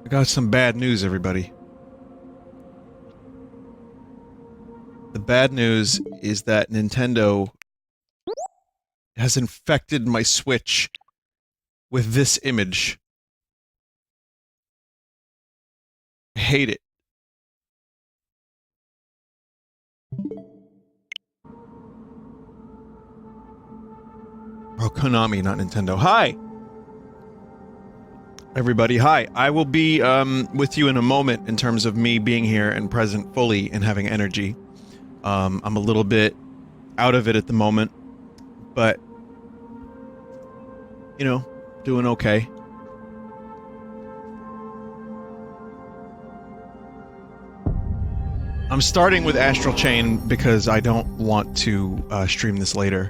I got some bad news, everybody. The bad news is that Nintendo has infected my Switch with this image. I hate it. Oh, Konami, not Nintendo. Hi! Everybody, hi. I will be, with you in a moment in terms of me being here and present fully and having energy. I'm a little bit out of it at the moment, but, you know, doing okay. I'm starting with Astral Chain because I don't want to stream this later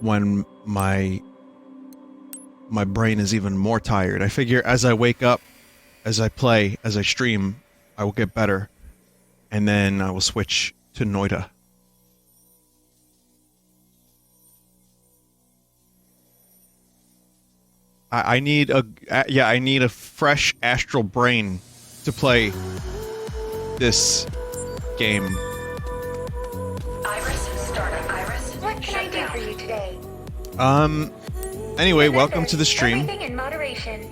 when my brain is even more tired. I figure as I wake up, as I play, as I stream, I will get better, and then I will switch to Noita. I need a I need a fresh astral brain to play this game. Iris, startup. Iris, what can I do for you today? Anyway, welcome to the stream. Everything in moderation.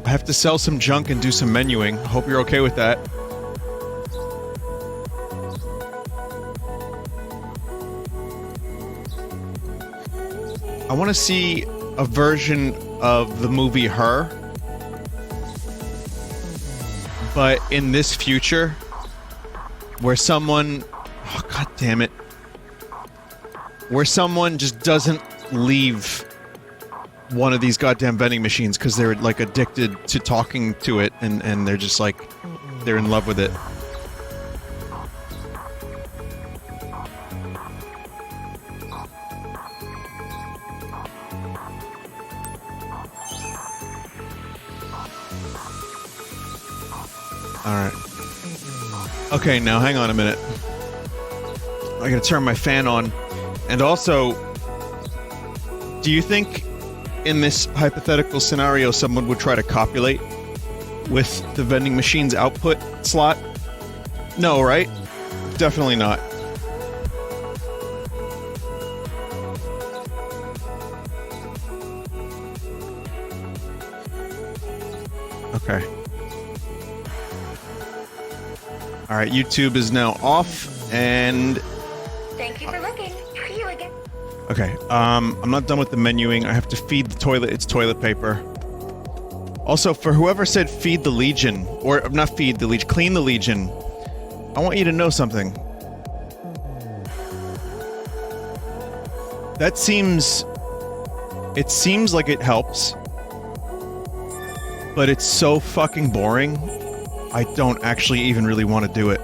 I have to sell some junk and do some menuing. Hope you're okay with that. I want to see a version of the movie Her, but in this future, where someone... Oh, God damn it. Where someone just doesn't leave one of these goddamn vending machines because they're, like, addicted to talking to it, and they're just, like, they're in love with it. Alright. Okay, now hang on a minute. I gotta turn my fan on. And also, do you think in this hypothetical scenario someone would try to copulate with the vending machine's output slot? No, right? Definitely not. Okay. Alright, YouTube is now off, and... Thank you for looking. See you again. Okay, I'm not done with the menuing. I have to feed the toilet its toilet paper. Also, for whoever said feed the Legion, or not feed the Legion, clean the Legion, I want you to know something. That seems... It seems like it helps, but it's so fucking boring, I don't actually even really want to do it.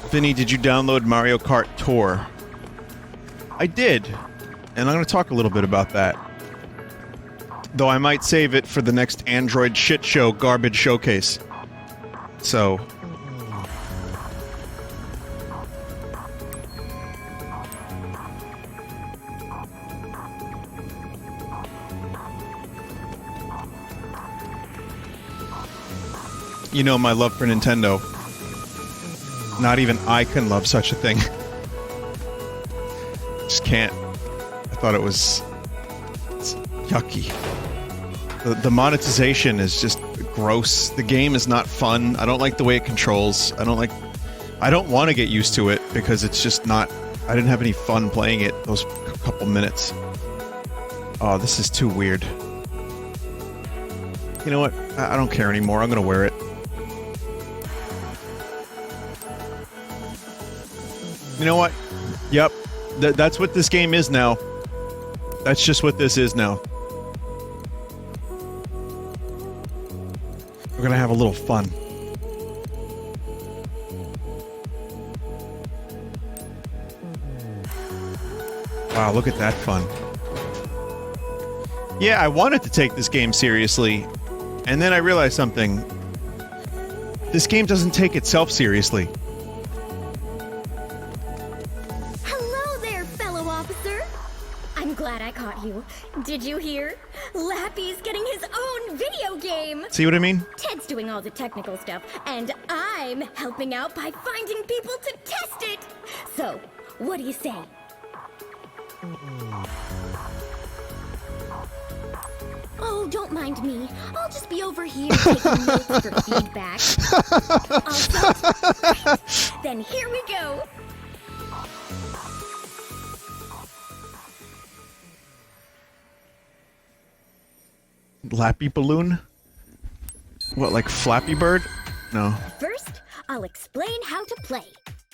Vinny, did you download Mario Kart Tour? I did, and I'm going to talk a little bit about that. Though I might save it for the next Android shit show garbage showcase. So... You know my love for Nintendo. Not even I can love such a thing. Just can't. I thought it was... It's yucky. The monetization is just gross. The game is not fun. I don't like the way it controls. I don't want to get used to it because it's just not... I didn't have any fun playing it those couple minutes. Oh, this is too weird. You know what? I don't care anymore. I'm gonna wear it. You know what? Yep. That's what this game is now. That's just what this is now. We're gonna have a little fun. Wow, look at that fun. Yeah, I wanted to take this game seriously, and then I realized something. This game doesn't take itself seriously. Hello there, fellow caught you. Did you hear? Lappy's getting his own video game! See what I mean? Ted's doing all the technical stuff, and I'm helping out by finding people to test it! So, what do you say? Oh, don't mind me. I'll just be over here taking notes for feedback. All set? Then here we go. Lappy balloon? What, like Flappy Bird? No. First, I'll explain how to play.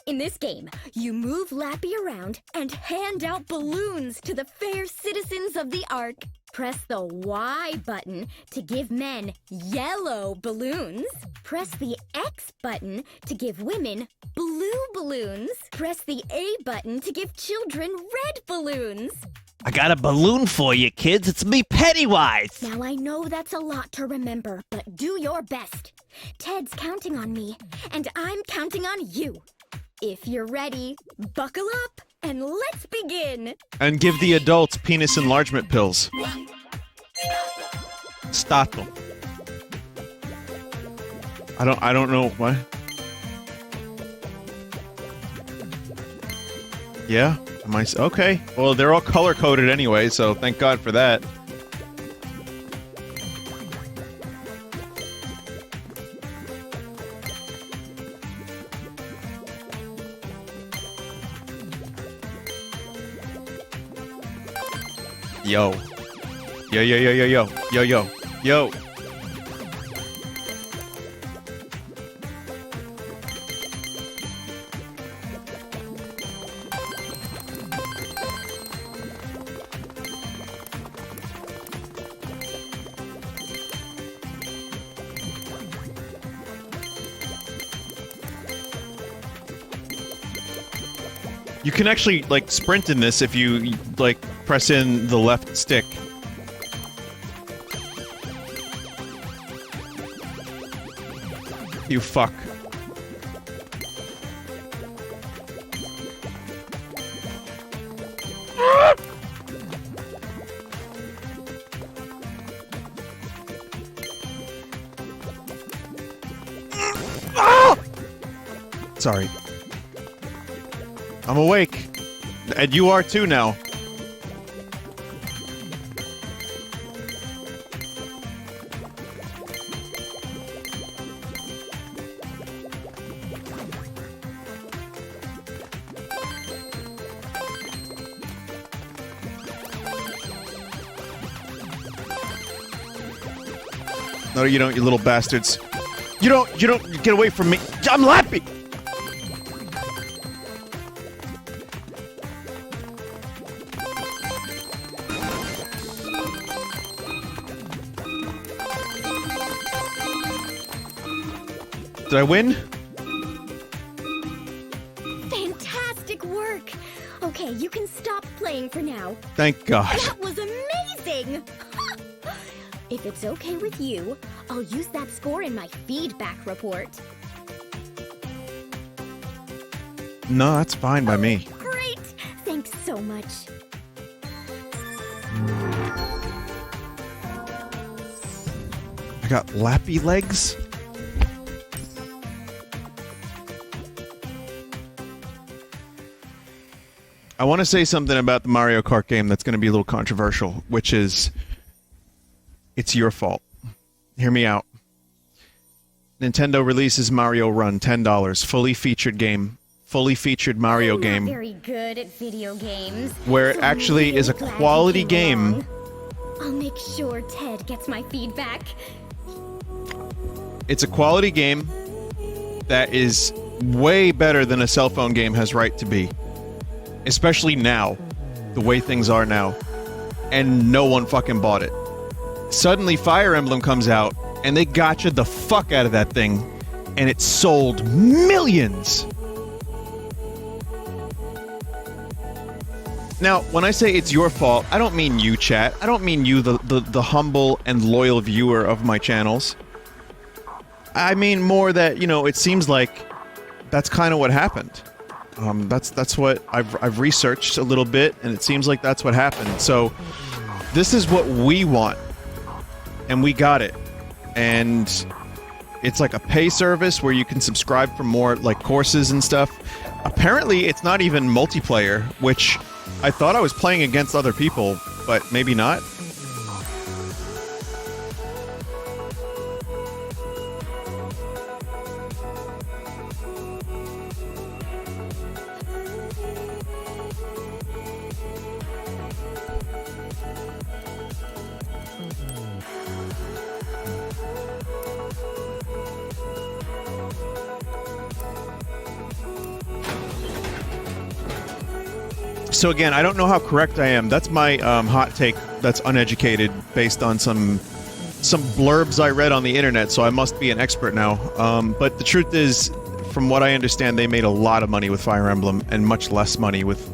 In this game, you move Lappy around and hand out balloons to the fair citizens of the Ark. Press the Y button to give men yellow balloons. Press the X button to give women blue balloons. Press the A button to give children red balloons. I got a balloon for you, kids. It's me, Pennywise. Now I know that's a lot to remember, but do your best. Ted's counting on me, and I'm counting on you. If you're ready, buckle up and let's begin. And give the adults penis enlargement pills. Stato. I don't know what. Yeah? Am I okay? Well, they're all color coded anyway, so thank God for that. Yo. Yo, yo, yo, yo, yo. Yo, yo. Yo. You can actually, like, sprint in this if you, like, press in the left stick. You fuck. Sorry. I'm awake. And you are too now. No, you don't, you little bastards. You don't get away from me. I'm Lappy! Did I win? Fantastic work! Okay, you can stop playing for now. Thank God. That was amazing! If it's okay with you, I'll use that score in my feedback report. No, that's fine by me. Great! Thanks so much. I got Lappy legs? I want to say something about the Mario Kart game that's going to be a little controversial, which is, it's your fault. Hear me out. Nintendo releases Mario Run, $10, fully featured game, fully featured Mario I'm game, not very good at video games. where it so actually I'm is a really glad you quality came game. along. I'll make sure Ted gets my feedback. It's a quality game that is way better than a cell phone game has right to be. Especially now, the way things are now. And no one fucking bought it. Suddenly Fire Emblem comes out, and they gotcha the fuck out of that thing, and it sold millions! Now, when I say it's your fault, I don't mean you, chat. I don't mean you, the humble and loyal viewer of my channels. I mean more that, you know, it seems like that's kind of what happened. That's what I've researched a little bit, and it seems like that's what happened. So this is what we want, and we got it. And it's like a pay service where you can subscribe for more like courses and stuff. Apparently, it's not even multiplayer, which I thought I was playing against other people, but maybe not. So again, I don't know how correct I am. That's my hot take that's uneducated based on some blurbs I read on the internet, so I must be an expert now. But the truth is, from what I understand, they made a lot of money with Fire Emblem and much less money with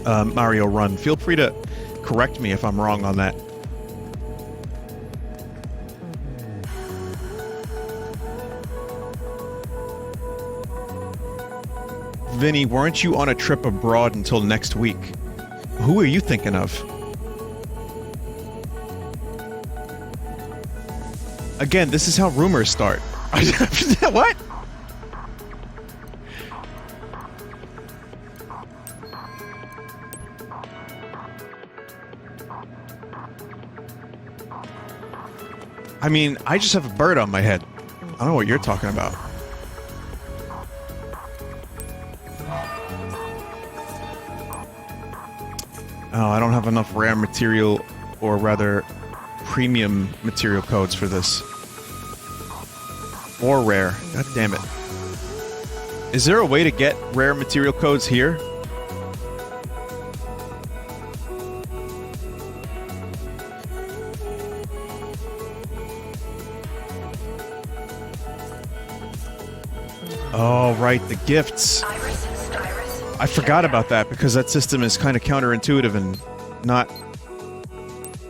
Mario Run. Feel free to correct me if I'm wrong on that. Vinny, weren't you on a trip abroad until next week? Who are you thinking of? Again, this is how rumors start. What? I mean, I just have a bird on my head. I don't know what you're talking about. Oh, I don't have enough rare material, or rather, premium material codes for this. Or rare. God damn it. Is there a way to get rare material codes here? Oh, right, the gifts. I forgot about that because that system is kind of counterintuitive and not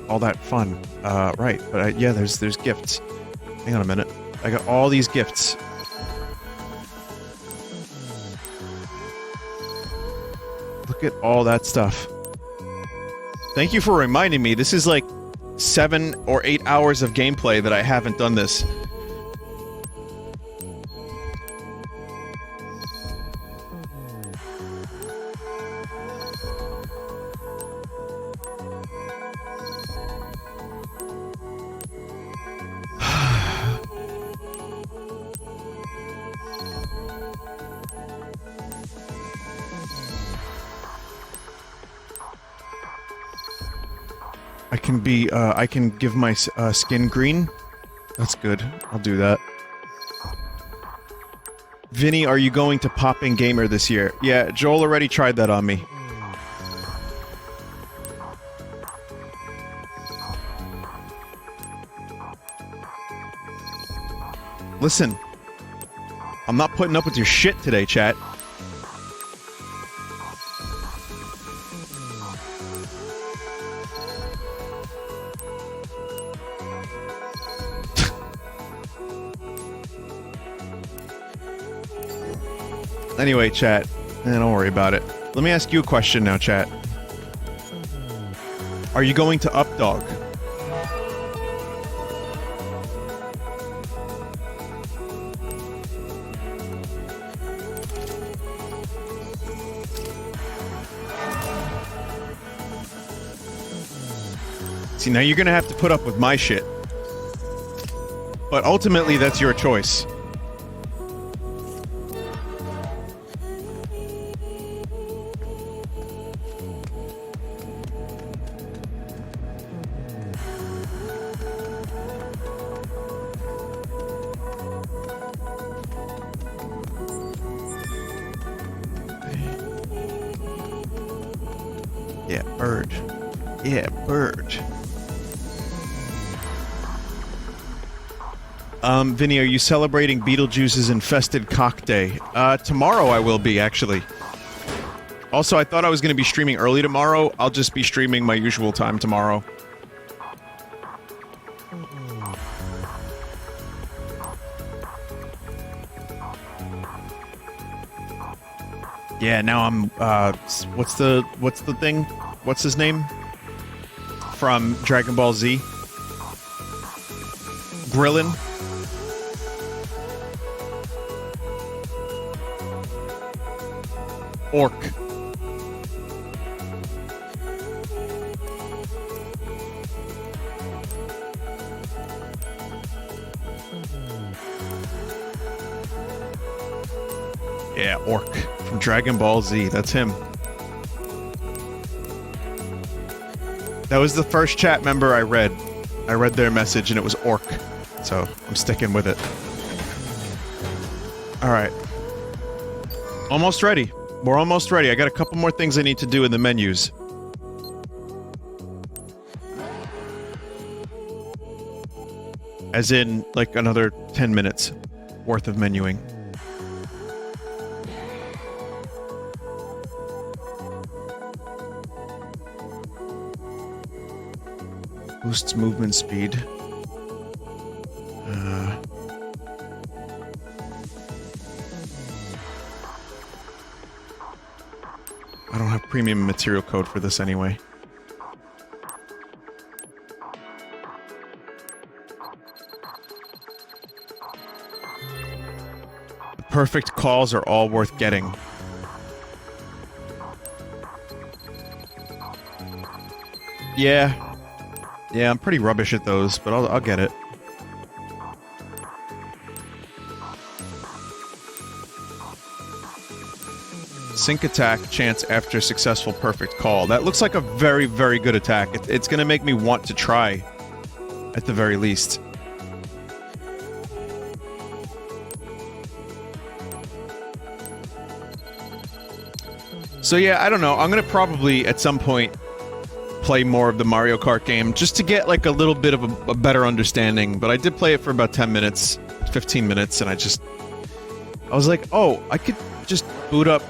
all that fun. Right, but yeah, there's gifts. Hang on a minute. I got all these gifts. Look at all that stuff. Thank you for reminding me. This is like 7 or 8 hours of gameplay that I haven't done this. I can give my skin green. That's good. I'll do that. Vinny, are you going to Popping Gamer this year? Yeah, Joel already tried that on me. Listen, I'm not putting up with your shit today, chat. Anyway, chat, don't worry about it. Let me ask you a question now, chat. Are you going to Updog? See, now you're gonna have to put up with my shit. But ultimately, that's your choice. Yeah, bird. Yeah, bird. Vinny, are you celebrating Beetlejuice's Infested Cock Day? Tomorrow I will be, actually. Also, I thought I was going to be streaming early tomorrow. I'll just be streaming my usual time tomorrow. Yeah, now I'm, what's the thing? What's his name? From Dragon Ball Z? Grillin? Orc. Yeah, Orc from Dragon Ball Z. That's him. That was the first chat member I read. I read their message and it was Orc. So I'm sticking with it. Alright. Almost ready. We're almost ready. I got a couple more things I need to do in the menus. As in, like, another 10 minutes worth of menuing. Boosts movement speed. I don't have premium material code for this anyway. The perfect calls are all worth getting. Yeah. Yeah, I'm pretty rubbish at those, but I'll get it. Sync attack chance after successful perfect call. That looks like a very, very good attack. It's gonna make me want to try, at the very least. So yeah, I don't know. I'm gonna probably, at some point, play more of the Mario Kart game, just to get, like, a little bit of a better understanding. But I did play it for about 10 minutes, 15 minutes, and I was like, oh, I could just boot up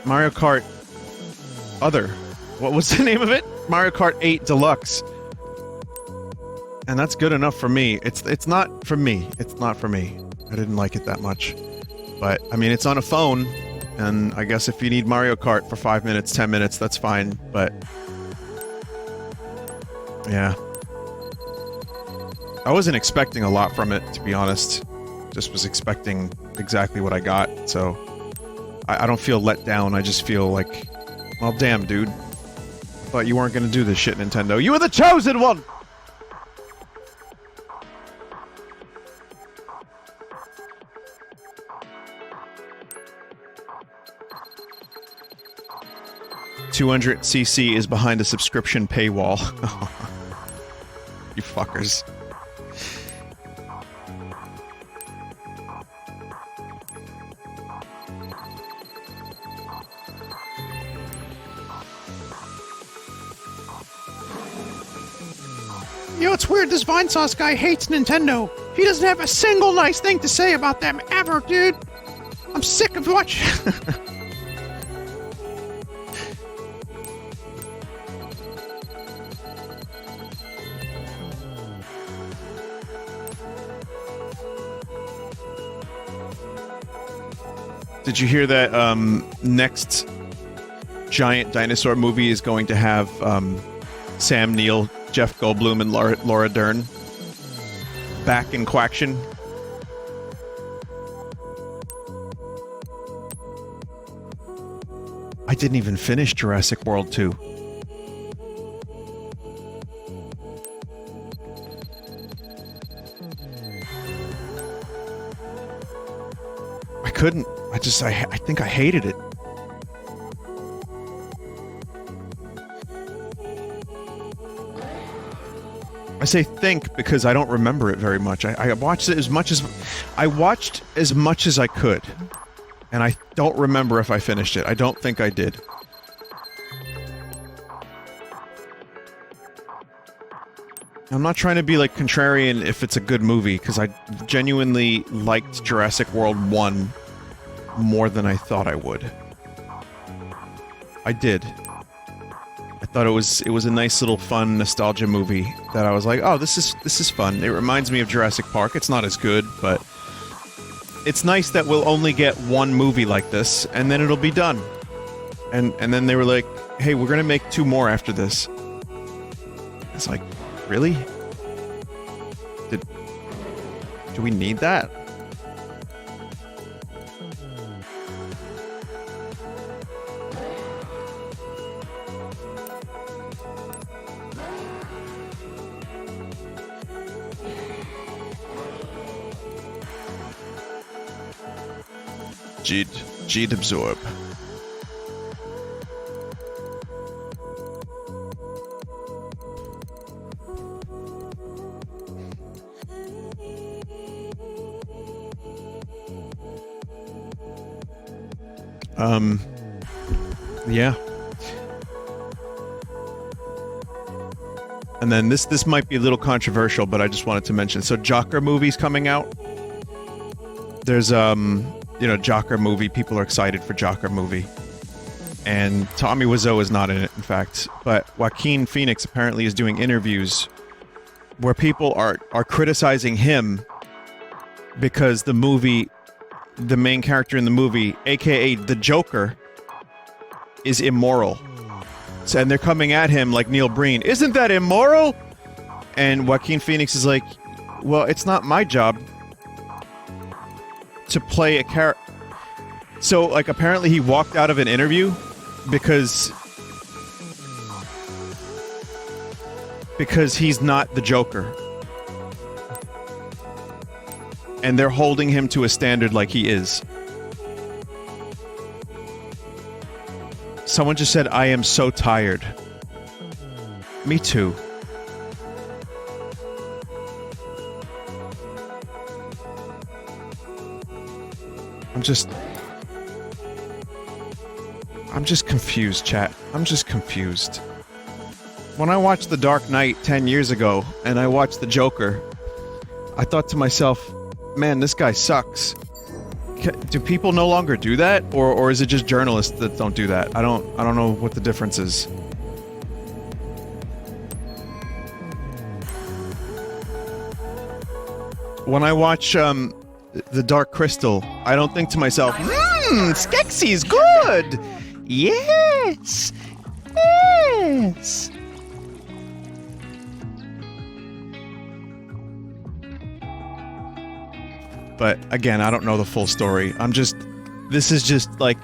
Mario Kart Other. What was the name of it? Mario Kart 8 Deluxe. And that's good enough for me. It's not for me. It's not for me. I didn't like it that much. But, I mean, it's on a phone, and I guess if you need Mario Kart for 5 minutes, 10 minutes, that's fine, but... yeah. I wasn't expecting a lot from it, to be honest. Just was expecting exactly what I got, so... I don't feel let down, I just feel like... well, damn, dude. I thought you weren't gonna do this shit, Nintendo. You were the chosen one! $200cc is behind a subscription paywall. You fuckers. Yo, it's weird, this Vinesauce guy hates Nintendo. He doesn't have a single nice thing to say about them ever, dude. I'm sick of watching... Did you hear that, next giant dinosaur movie is going to have, Sam Neill, Jeff Goldblum, and Laura Dern back in Quaction? I didn't even finish Jurassic World 2. I couldn't. I think I hated it. I say think because I don't remember it very much. I watched it as much as... I watched as much as I could. And I don't remember if I finished it. I don't think I did. I'm not trying to be, like, contrarian if it's a good movie, because I genuinely liked Jurassic World 1 more than I thought I would. I did. I thought it was a nice little fun nostalgia movie that I was like, oh, this is fun. It reminds me of Jurassic Park. It's not as good, but it's nice that we'll only get one movie like this, and then it'll be done. And then they were like, hey, we're gonna make 2 more after this. It's like, really? Do we need that? G'd absorb. Yeah. And then this might be a little controversial, but I just wanted to mention. So Joker movie's coming out. There's you know, Joker movie. People are excited for Joker movie. And Tommy Wiseau is not in it, in fact. But Joaquin Phoenix apparently is doing interviews where people are criticizing him because the movie, the main character in the movie, aka the Joker, is immoral. So, and they're coming at him like Neil Breen. Isn't that immoral? And Joaquin Phoenix is like, well, it's not my job to play a character. So, like, apparently he walked out of an interview because he's not the Joker. And they're holding him to a standard like he is. Someone just said, I am so tired. Me too. I'm just confused, chat. I'm just confused. When I watched The Dark Knight 10 years ago, and I watched The Joker, I thought to myself, man, this guy sucks. Do people no longer do that? Or is it just journalists that don't do that? I don't know what the difference is. When I watch, The Dark Crystal, I don't think to myself, Skeksy's good! Yes! Yes! But again, I don't know the full story. This is just like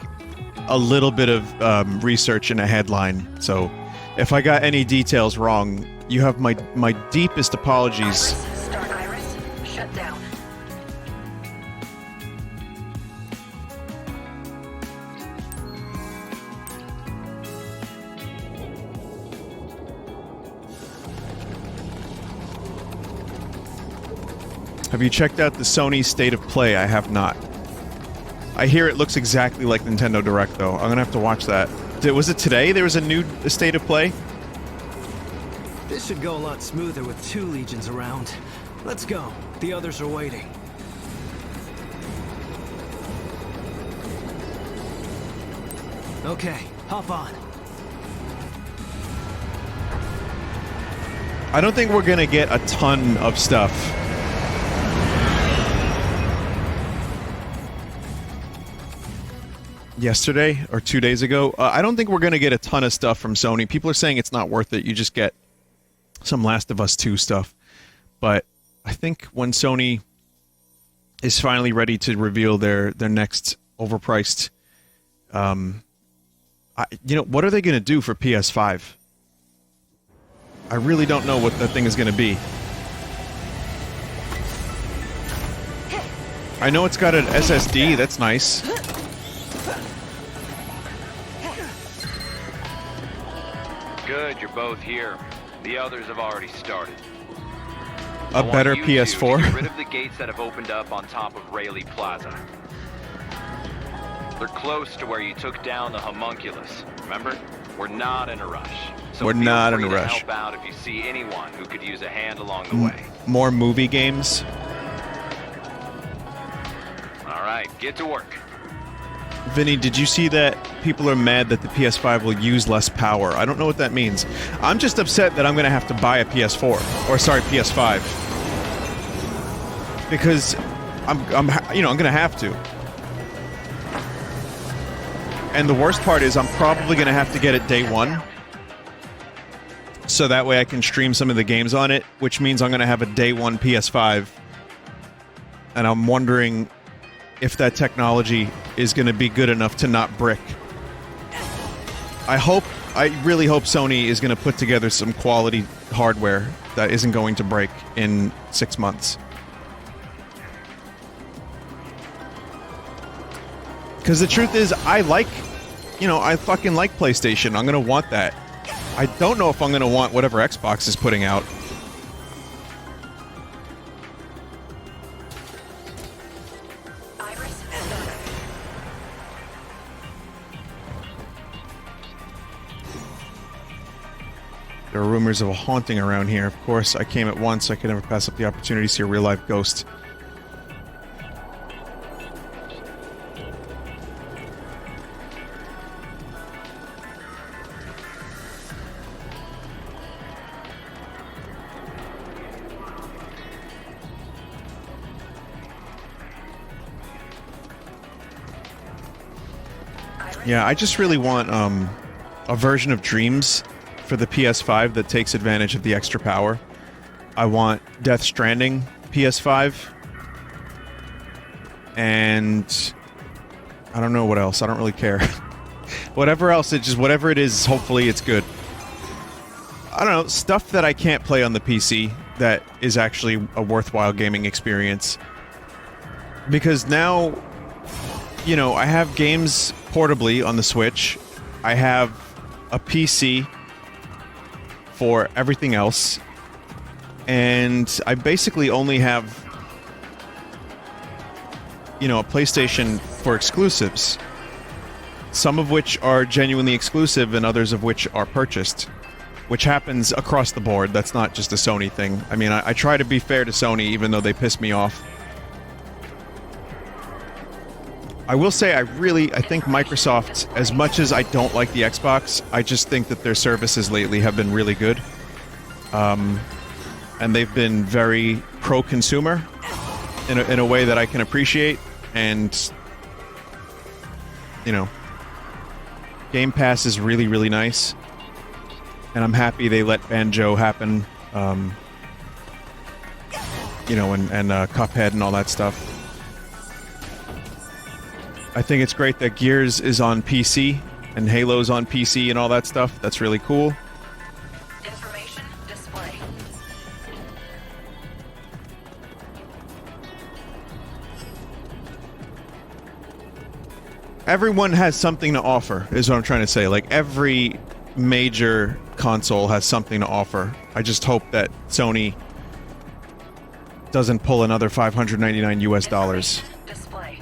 a little bit of research in a headline. So if I got any details wrong, you have my deepest apologies. Start Iris. Shut down. Have you checked out the Sony State of Play? I have not. I hear it looks exactly like Nintendo Direct, though. I'm gonna have to watch that. Was it today there was a new State of Play? This should go a lot smoother with 2 legions around. Let's go. The others are waiting. Okay, hop on. I don't think we're gonna get a ton of stuff. Yesterday or 2 days ago, I don't think we're gonna get a ton of stuff from Sony. People are saying it's not worth it. You just get some Last of Us 2 stuff. But I think when Sony is finally ready to reveal their next overpriced, you know, what are they gonna do for PS5? I really don't know what that thing is gonna be. I know it's got an SSD. That's nice. Good, you're both here. The others have already started. A better PS4. Get rid of the gates that have opened up on top of Rayleigh Plaza. They're close to where you took down the homunculus. Remember? We're not in a rush. So we're not in a feel free to rush. Help out if you see anyone who could use a hand along the way. More movie games. All right, get to work. Vinny, did you see that people are mad that the PS5 will use less power? I don't know what that means. I'm just upset that I'm going to have to buy a PS4. Or, sorry, PS5. Because you know, I'm gonna have to. And the worst part is I'm probably gonna have to get it day one, so that way I can stream some of the games on it, which means I'm gonna have a day one PS5. And I'm wondering if that technology is gonna be good enough to not brick. I really hope Sony is gonna put together some quality hardware that isn't going to break in 6 months. Because the truth is, I fucking like PlayStation. I'm gonna want that. I don't know if I'm gonna want whatever Xbox is putting out. Iris and Donna. There are rumors of a haunting around here. Of course, I came at once. I could never pass up the opportunity to see a real-life ghost. Yeah, I just really want a version of Dreams for the PS5 that takes advantage of the extra power. I want Death Stranding PS5. And I don't know what else. I don't really care. Whatever else, whatever it is, hopefully it's good. I don't know, stuff that I can't play on the PC that is actually a worthwhile gaming experience. Because now, you know, I have games portably on the Switch. I have a PC for everything else. And I basically only have, you know, a PlayStation for exclusives. Some of which are genuinely exclusive and others of which are purchased. Which happens across the board. That's not just a Sony thing. I mean, I try to be fair to Sony even though they piss me off. I will say I think Microsoft, as much as I don't like the Xbox, I just think that their services lately have been really good. And they've been very pro-consumer in a way that I can appreciate. And, you know, Game Pass is really, really nice. And I'm happy they let Banjo happen, you know, and Cuphead and all that stuff. I think it's great that Gears is on PC and Halo's on PC and all that stuff. That's really cool. Information display. Everyone has something to offer, is what I'm trying to say. Like, every major console has something to offer. I just hope that Sony doesn't pull another $599 US. Display.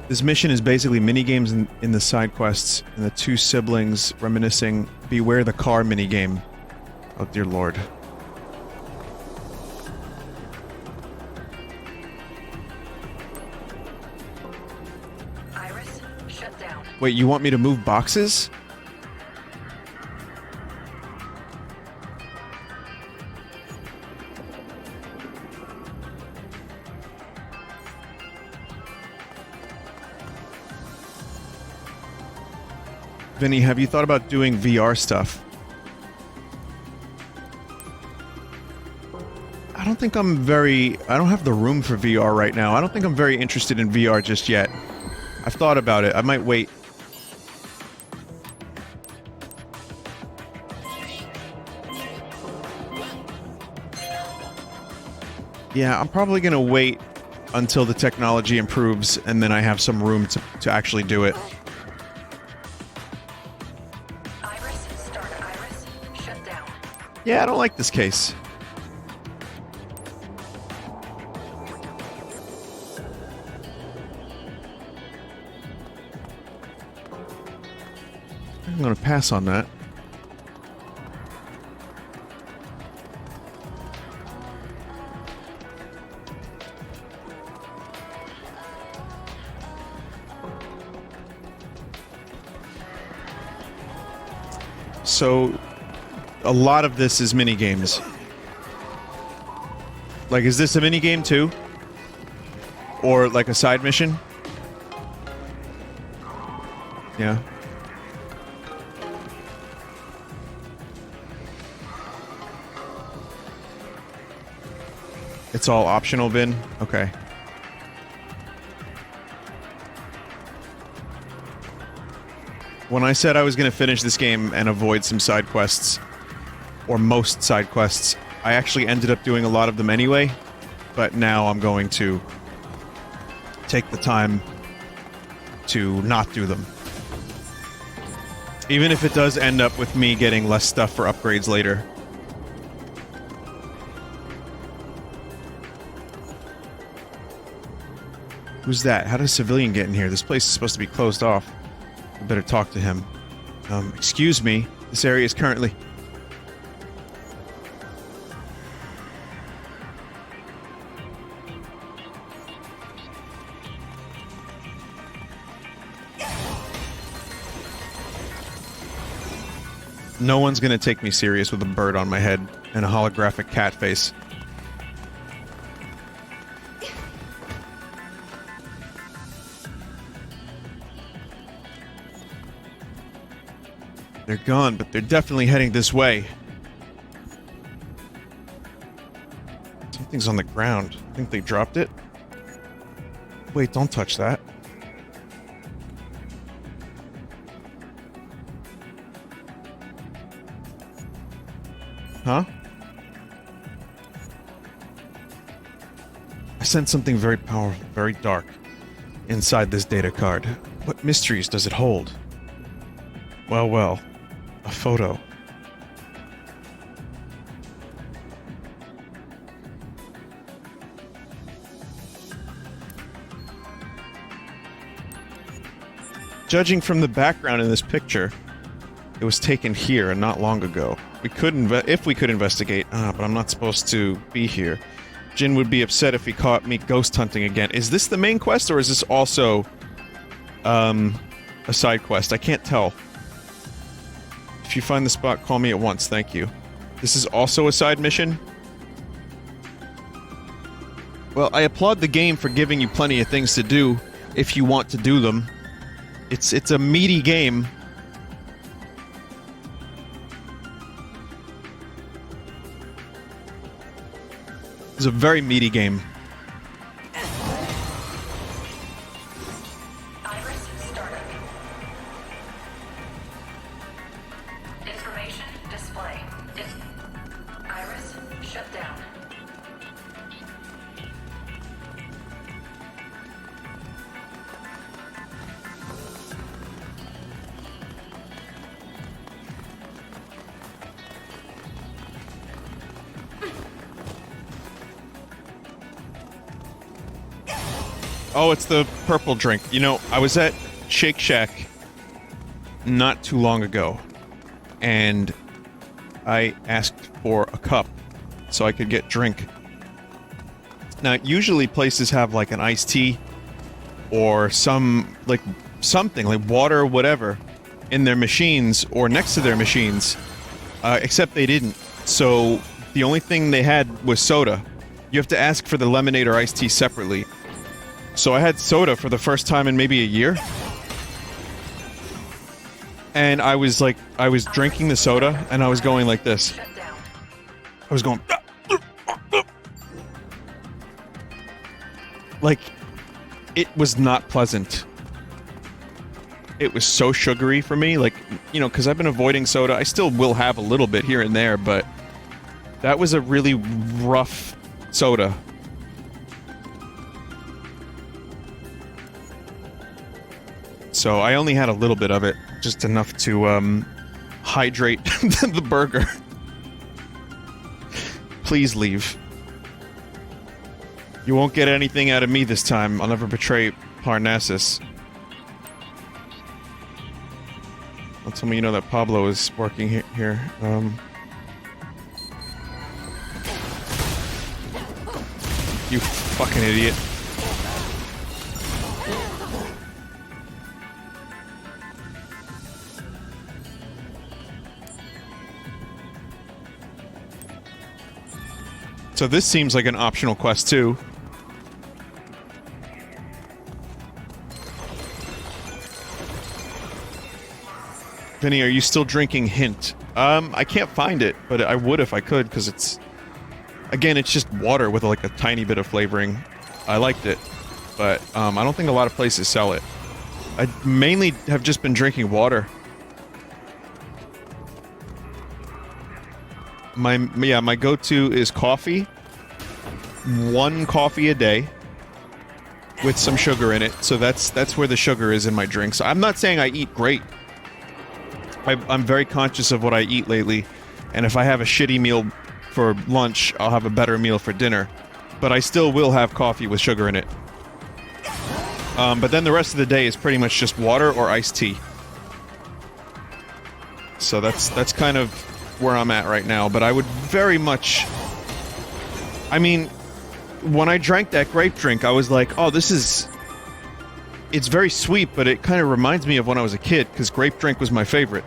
This mission is basically minigames in the side quests and the two siblings reminiscing Beware the Car minigame. Oh dear lord. Iris shut down. Wait, you want me to move boxes? Vinny, have you thought about doing VR stuff? I don't have the room for VR right now. I don't think I'm very interested in VR just yet. I've thought about it. I might wait. Yeah, I'm probably gonna wait until the technology improves and then I have some room to actually do it. Yeah, I don't like this case. I'm gonna pass on that. So, a lot of this is mini games. Like, is this a mini game too? Or like a side mission? Yeah. It's all optional, Vin? Okay. When I said I was going to finish this game and avoid some side quests, or most side quests, I actually ended up doing a lot of them anyway, but now I'm going to take the time to not do them. Even if it does end up with me getting less stuff for upgrades later. Who's that? How did a civilian get in here? This place is supposed to be closed off. I better talk to him. Excuse me. This area is currently... No one's gonna take me serious with a bird on my head and a holographic cat face. They're gone, but they're definitely heading this way. Something's on the ground. I think they dropped it. Wait, don't touch that. Huh? I sense something very powerful, very dark, inside this data card. What mysteries does it hold? Well, well. A photo. Judging from the background in this picture, it was taken here and not long ago. We could if we could investigate. But I'm not supposed to be here. Jin would be upset if he caught me ghost hunting again. Is this the main quest, or is this also a side quest? I can't tell. If you find the spot, call me at once. Thank you. This is also a side mission? Well, I applaud the game for giving you plenty of things to do if you want to do them. It's a meaty game. It's a very meaty game. Iris startup. Information display. Iris shut down. Oh, it's the purple drink. You know, I was at Shake Shack not too long ago, and I asked for a cup so I could get drink. Now, usually places have like an iced tea or something like water or whatever in their machines or next to their machines, except they didn't. So the only thing they had was soda. You have to ask for the lemonade or iced tea separately. So I had soda for the first time in maybe a year. And I was drinking the soda, and I was going like this. Shut down. I was going... Like, it was not pleasant. It was so sugary for me, like, you know, because I've been avoiding soda. I still will have a little bit here and there, but that was a really rough soda. So I only had a little bit of it, just enough to hydrate the burger. Please leave. You won't get anything out of me this time. I'll never betray Parnassus. Don't tell me you know that Pablo is working here. You fucking idiot. So this seems like an optional quest too. Vinny, are you still drinking Hint? I can't find it, but I would if I could, because it's... Again, it's just water with like a tiny bit of flavoring. I liked it, but I don't think a lot of places sell it. I mainly have just been drinking water. My go-to is coffee. 1 coffee a day with some sugar in it. So that's where the sugar is in my drink. So I'm not saying I eat great. I'm very conscious of what I eat lately, and if I have a shitty meal for lunch, I'll have a better meal for dinner. But I still will have coffee with sugar in it. But then the rest of the day is pretty much just water or iced tea. So that's kind of where I'm at right now. But I would very much... I mean, when I drank that grape drink, I was like, oh, this is... It's very sweet, but it kind of reminds me of when I was a kid, because grape drink was my favorite.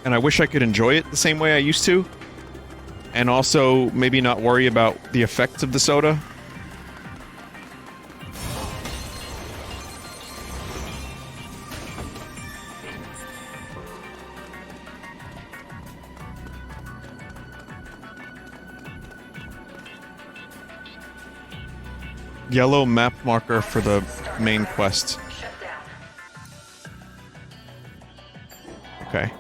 And I wish I could enjoy it the same way I used to. And also, maybe not worry about the effects of the soda. Yellow map marker for the main quest. Shut down. Okay.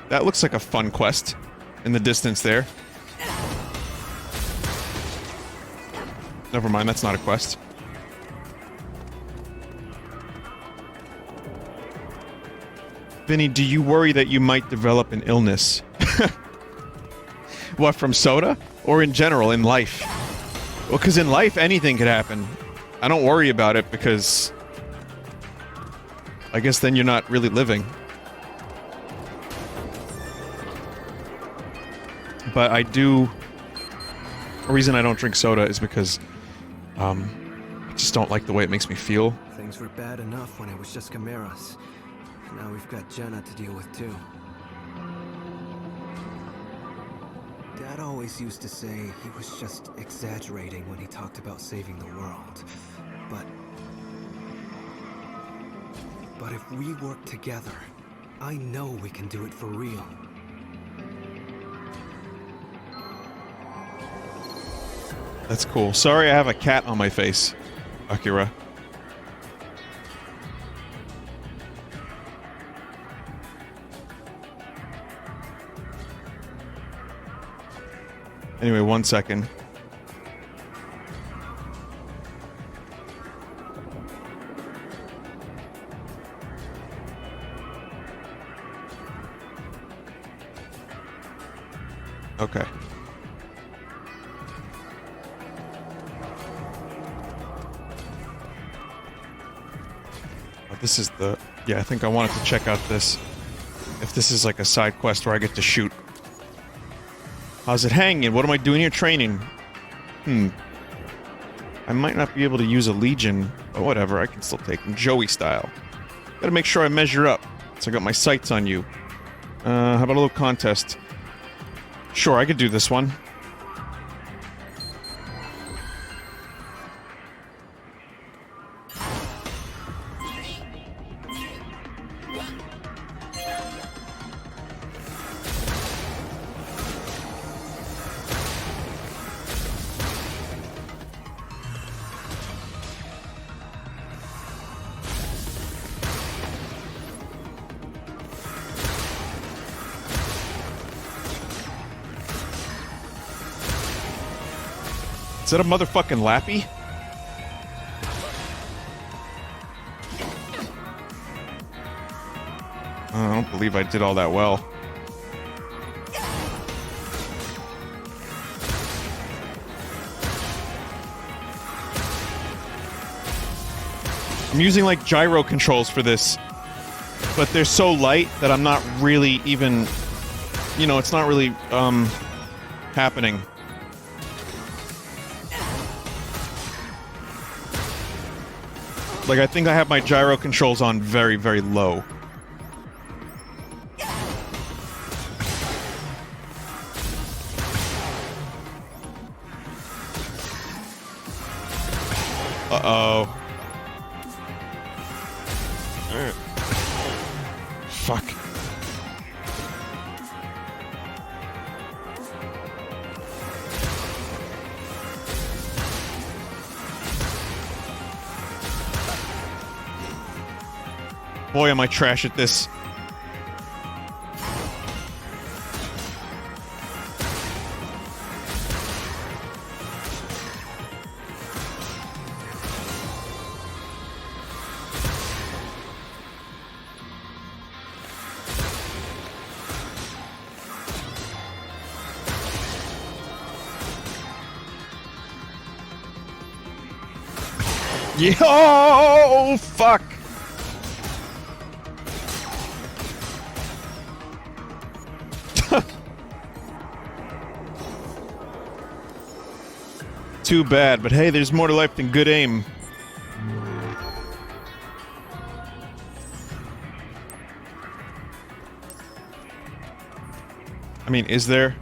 That looks like a fun quest. In the distance there. Never mind, that's not a quest. Vinny, do you worry that you might develop an illness? What, from soda? Or in general, in life? Well, because in life, anything could happen. I don't worry about it because... I guess then you're not really living. But I do... The reason I don't drink soda is because, I just don't like the way it makes me feel. Things were bad enough when it was just Chimeras. Now we've got Jenna to deal with too. Dad always used to say he was just exaggerating when he talked about saving the world. But if we work together, I know we can do it for real. That's cool. Sorry I have a cat on my face, Akira. Anyway, 1 second. Okay. This is the... Yeah, I think I wanted to check out this. If this is like a side quest where I get to shoot. How's it hanging? What am I doing here training? I might not be able to use a Legion, but whatever, I can still take him Joey style. Gotta make sure I measure up. So I got my sights on you. How about a little contest? Sure, I could do this one. Is that a motherfucking lappy? I don't believe I did all that well. I'm using like gyro controls for this, but they're so light that I'm not really even, you know, it's not really happening. Like, I think I have my gyro controls on very, very low. Uh-oh. Fuck. Boy, am I trash at this. Yo, fuck. Too bad, but hey, there's more to life than good aim. I mean, is there?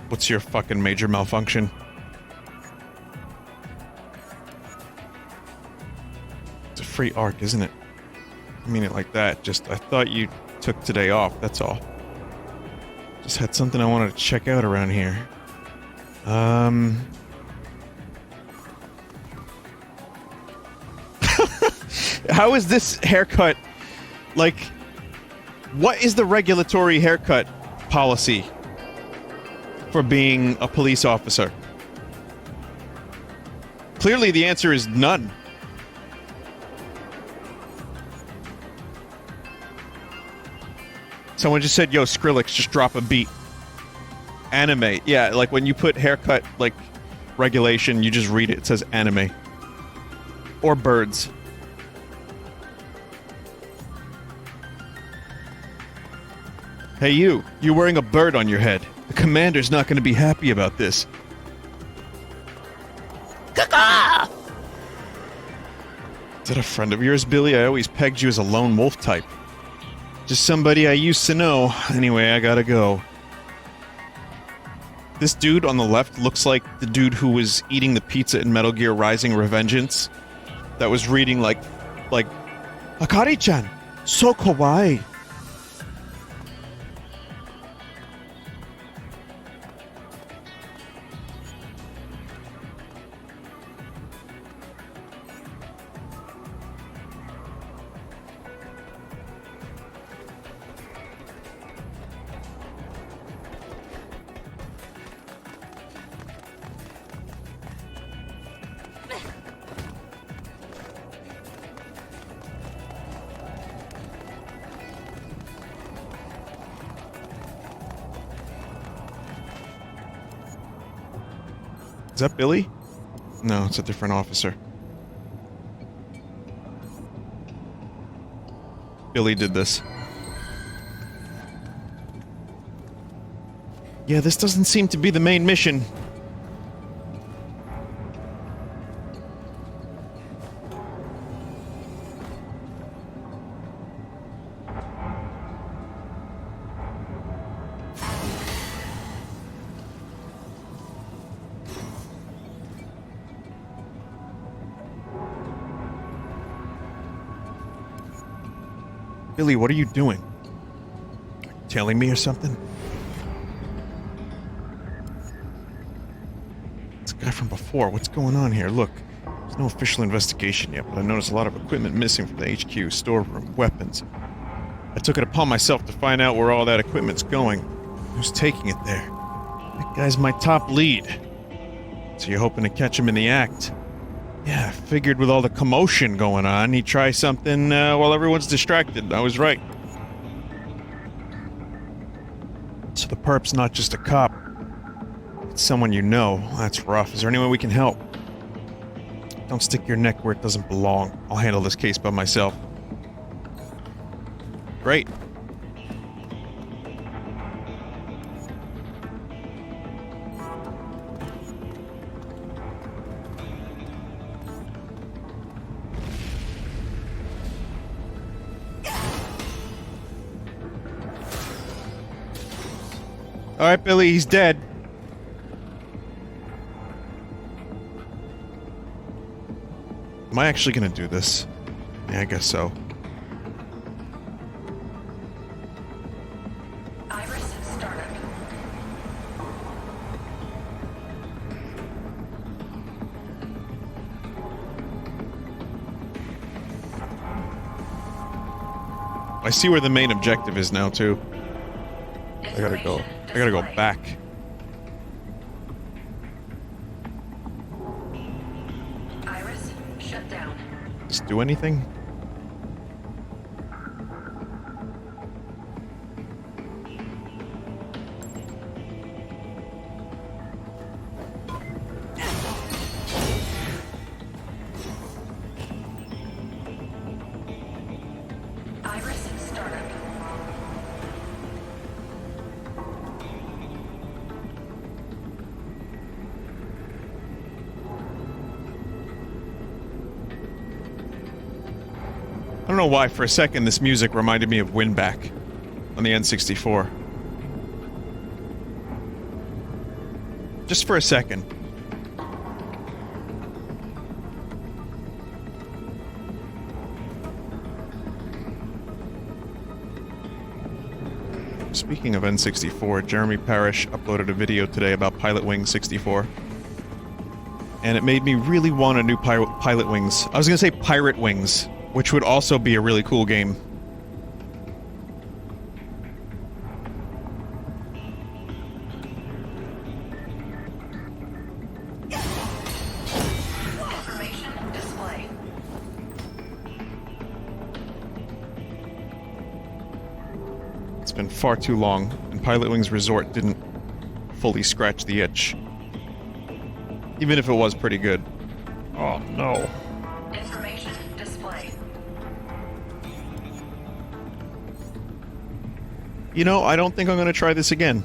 What's your fucking major malfunction? It's a free arc, isn't it? I mean it like that. Just, I thought you took today off, that's all. Just had something I wanted to check out around here. How is this haircut, like, what is the regulatory haircut policy for being a police officer? Clearly the answer is none. Someone just said, yo, Skrillex, just drop a beat. Anime. Yeah, like when you put haircut, like, regulation, you just read it. It says anime. Or birds. Hey, you. You're wearing a bird on your head. The commander's not going to be happy about this. Caw-caw! Is that a friend of yours, Billy? I always pegged you as a lone wolf type. Just somebody I used to know. Anyway, I gotta go. This dude on the left looks like the dude who was eating the pizza in Metal Gear Rising: Revengeance. That was reading like, Akari-chan, so kawaii. Is that Billy? No, it's a different officer. Billy did this. Yeah, this doesn't seem to be the main mission. Billy, what are you doing? Tailing me or something? This guy from before, what's going on here? Look, there's no official investigation yet, but I noticed a lot of equipment missing from the HQ, storeroom, weapons. I took it upon myself to find out where all that equipment's going. Who's taking it there? That guy's my top lead. So you're hoping to catch him in the act? Yeah, I figured with all the commotion going on, he'd try something while everyone's distracted. I was right. So the perp's not just a cop. It's someone you know. That's rough. Is there any way we can help? Don't stick your neck where it doesn't belong. I'll handle this case by myself. Great. Alright, Billy, he's dead. Am I actually gonna do this? Yeah, I guess so. Iris startup. I see where the main objective is now, too. I gotta go back. Iris shut down. Just do anything? Iris startup. I don't know why, for a second, this music reminded me of Winback on the N64. Just for a second. Speaking of N64, Jeremy Parrish uploaded a video today about Pilot Wings 64. And it made me really want a new Pilot Wings. I was gonna say Pirate Wings, which would also be a really cool game. Information display. It's been far too long, and Pilot Wings Resort didn't fully scratch the itch. Even if it was pretty good. Oh no. Information display. You know, I don't think I'm gonna try this again.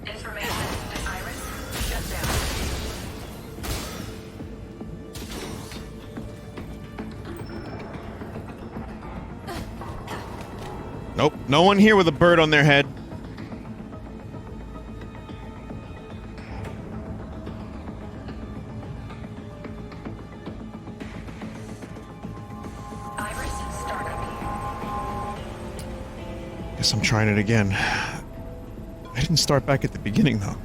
Information. Iris shut down. Nope, no one here with a bird on their head. Iris startup. Guess I'm trying it again. I didn't start back at the beginning, though.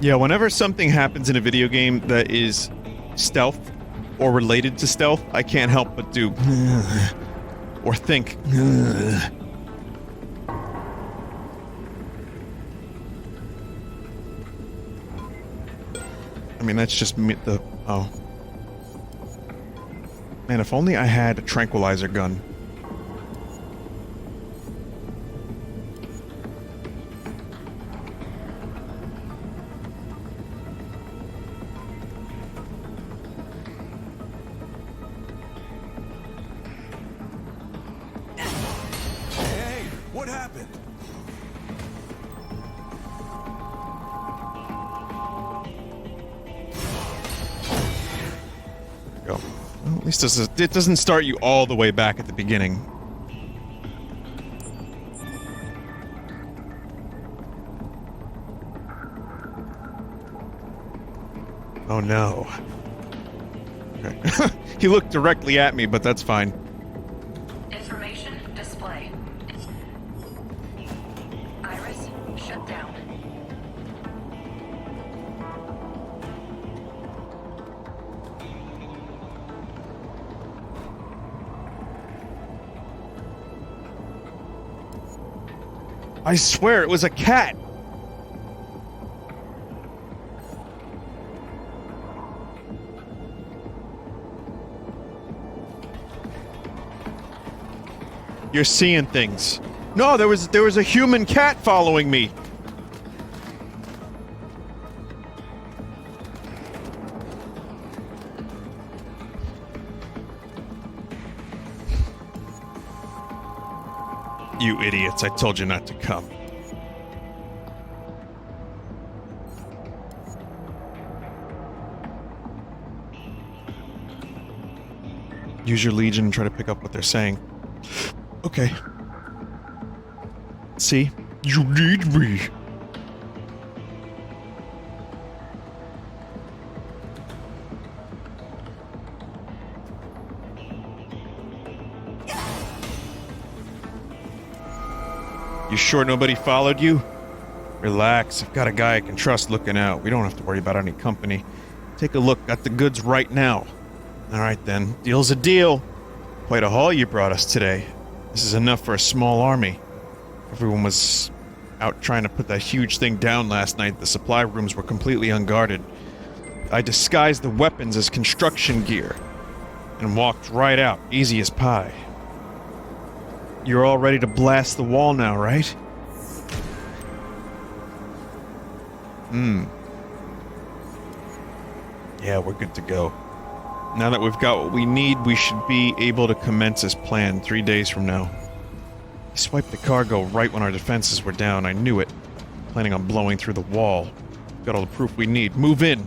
Yeah, whenever something happens in a video game that is stealth or related to stealth, I can't help but do or think. I mean, that's just me. Oh. Man, if only I had a tranquilizer gun. Hey, what happened? Go. Well, at least it doesn't start you all the way back at the beginning. Oh no. Okay. He looked directly at me, but that's fine. Information display. Iris shut down. I swear it was a cat. You're seeing things. No, there was a human cat following me. You idiots, I told you not to come. Use your Legion and try to pick up what they're saying. Okay. See? You need me. You sure nobody followed you? Relax, I've got a guy I can trust looking out. We don't have to worry about any company. Take a look at the goods right now. Alright then, deal's a deal. Quite a haul you brought us today. This is enough for a small army. Everyone was out trying to put that huge thing down last night. The supply rooms were completely unguarded. I disguised the weapons as construction gear and walked right out, easy as pie. You're all ready to blast the wall now, right? Yeah, we're good to go. Now that we've got what we need, we should be able to commence as planned 3 days from now. I swiped the cargo right when our defenses were down. I knew it. Planning on blowing through the wall. Got all the proof we need. Move in!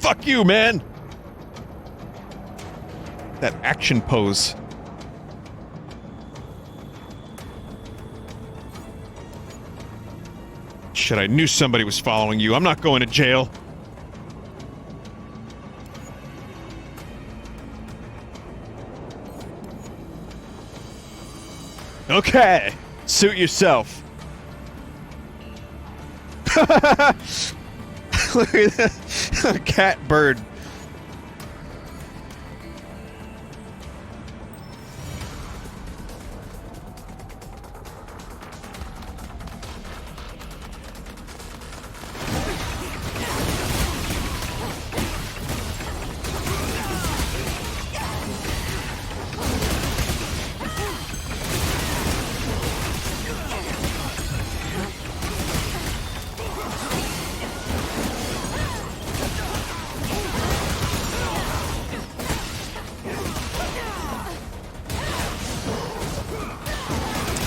Fuck you, man! That action pose. Shit, I knew somebody was following you. I'm not going to jail. Okay, suit yourself. Look at that cat bird.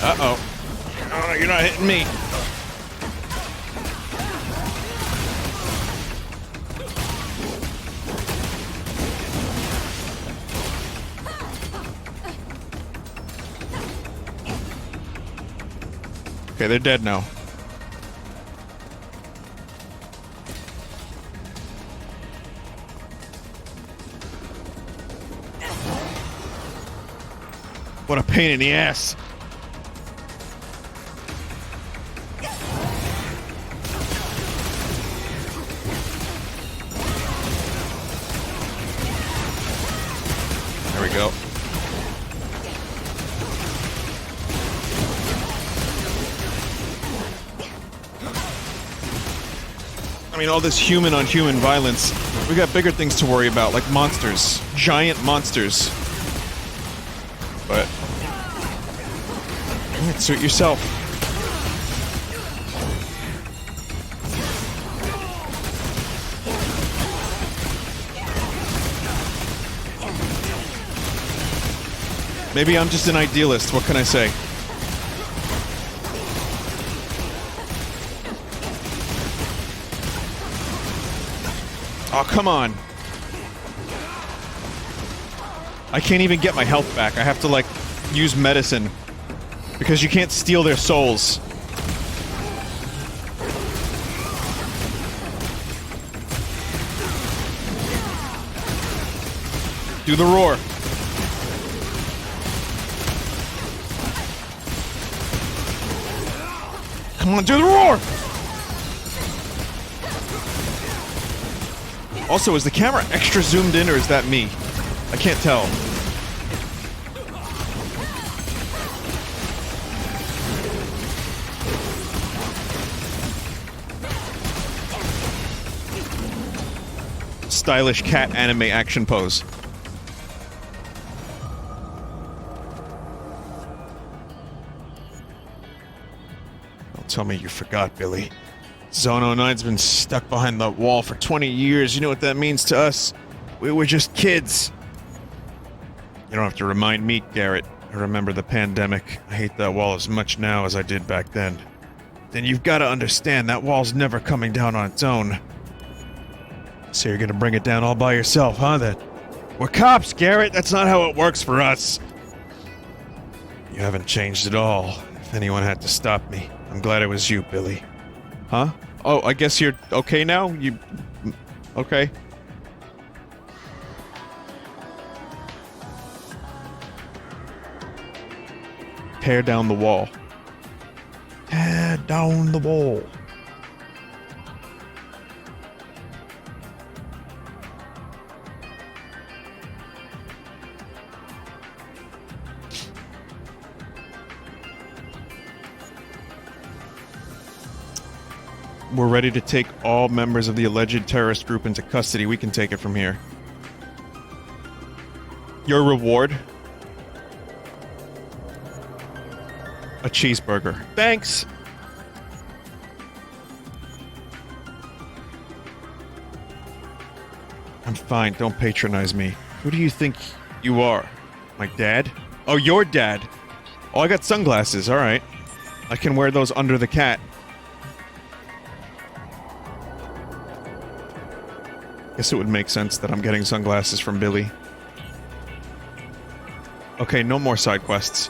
Uh-oh. Oh, you're not hitting me. Okay, they're dead now. What a pain in the ass. There we go. I mean, all this human on human violence, we got bigger things to worry about, like monsters. Giant monsters. But suit yourself. Maybe I'm just an idealist, what can I say? Oh, come on. I can't even get my health back. I have to, like, use medicine. Because you can't steal their souls. Do the roar. Come on, do the roar! Also, is the camera extra zoomed in or is that me? I can't tell. stylish cat anime action pose. Don't tell me you forgot, Billy. Zone 09's been stuck behind the wall for 20 years. You know what that means to us? We were just kids. You don't have to remind me, Garrett. I remember the pandemic. I hate that wall as much now as I did back then. Then you've got to understand that wall's never coming down on its own. So you're gonna bring it down all by yourself, huh, then? We're cops, Garrett! That's not how it works for us! You haven't changed at all. If anyone had to stop me, I'm glad it was you, Billy. Huh? Oh, I guess you're okay now? You... okay. Tear down the wall. Tear down the wall. We're ready to take all members of the alleged terrorist group into custody. We can take it from here. Your reward? A cheeseburger. Thanks! I'm fine, don't patronize me. Who do you think you are? My dad? Oh, your dad! Oh, I got sunglasses, alright. I can wear those under the cat. Guess it would make sense that I'm getting sunglasses from Billy. Okay, no more side quests.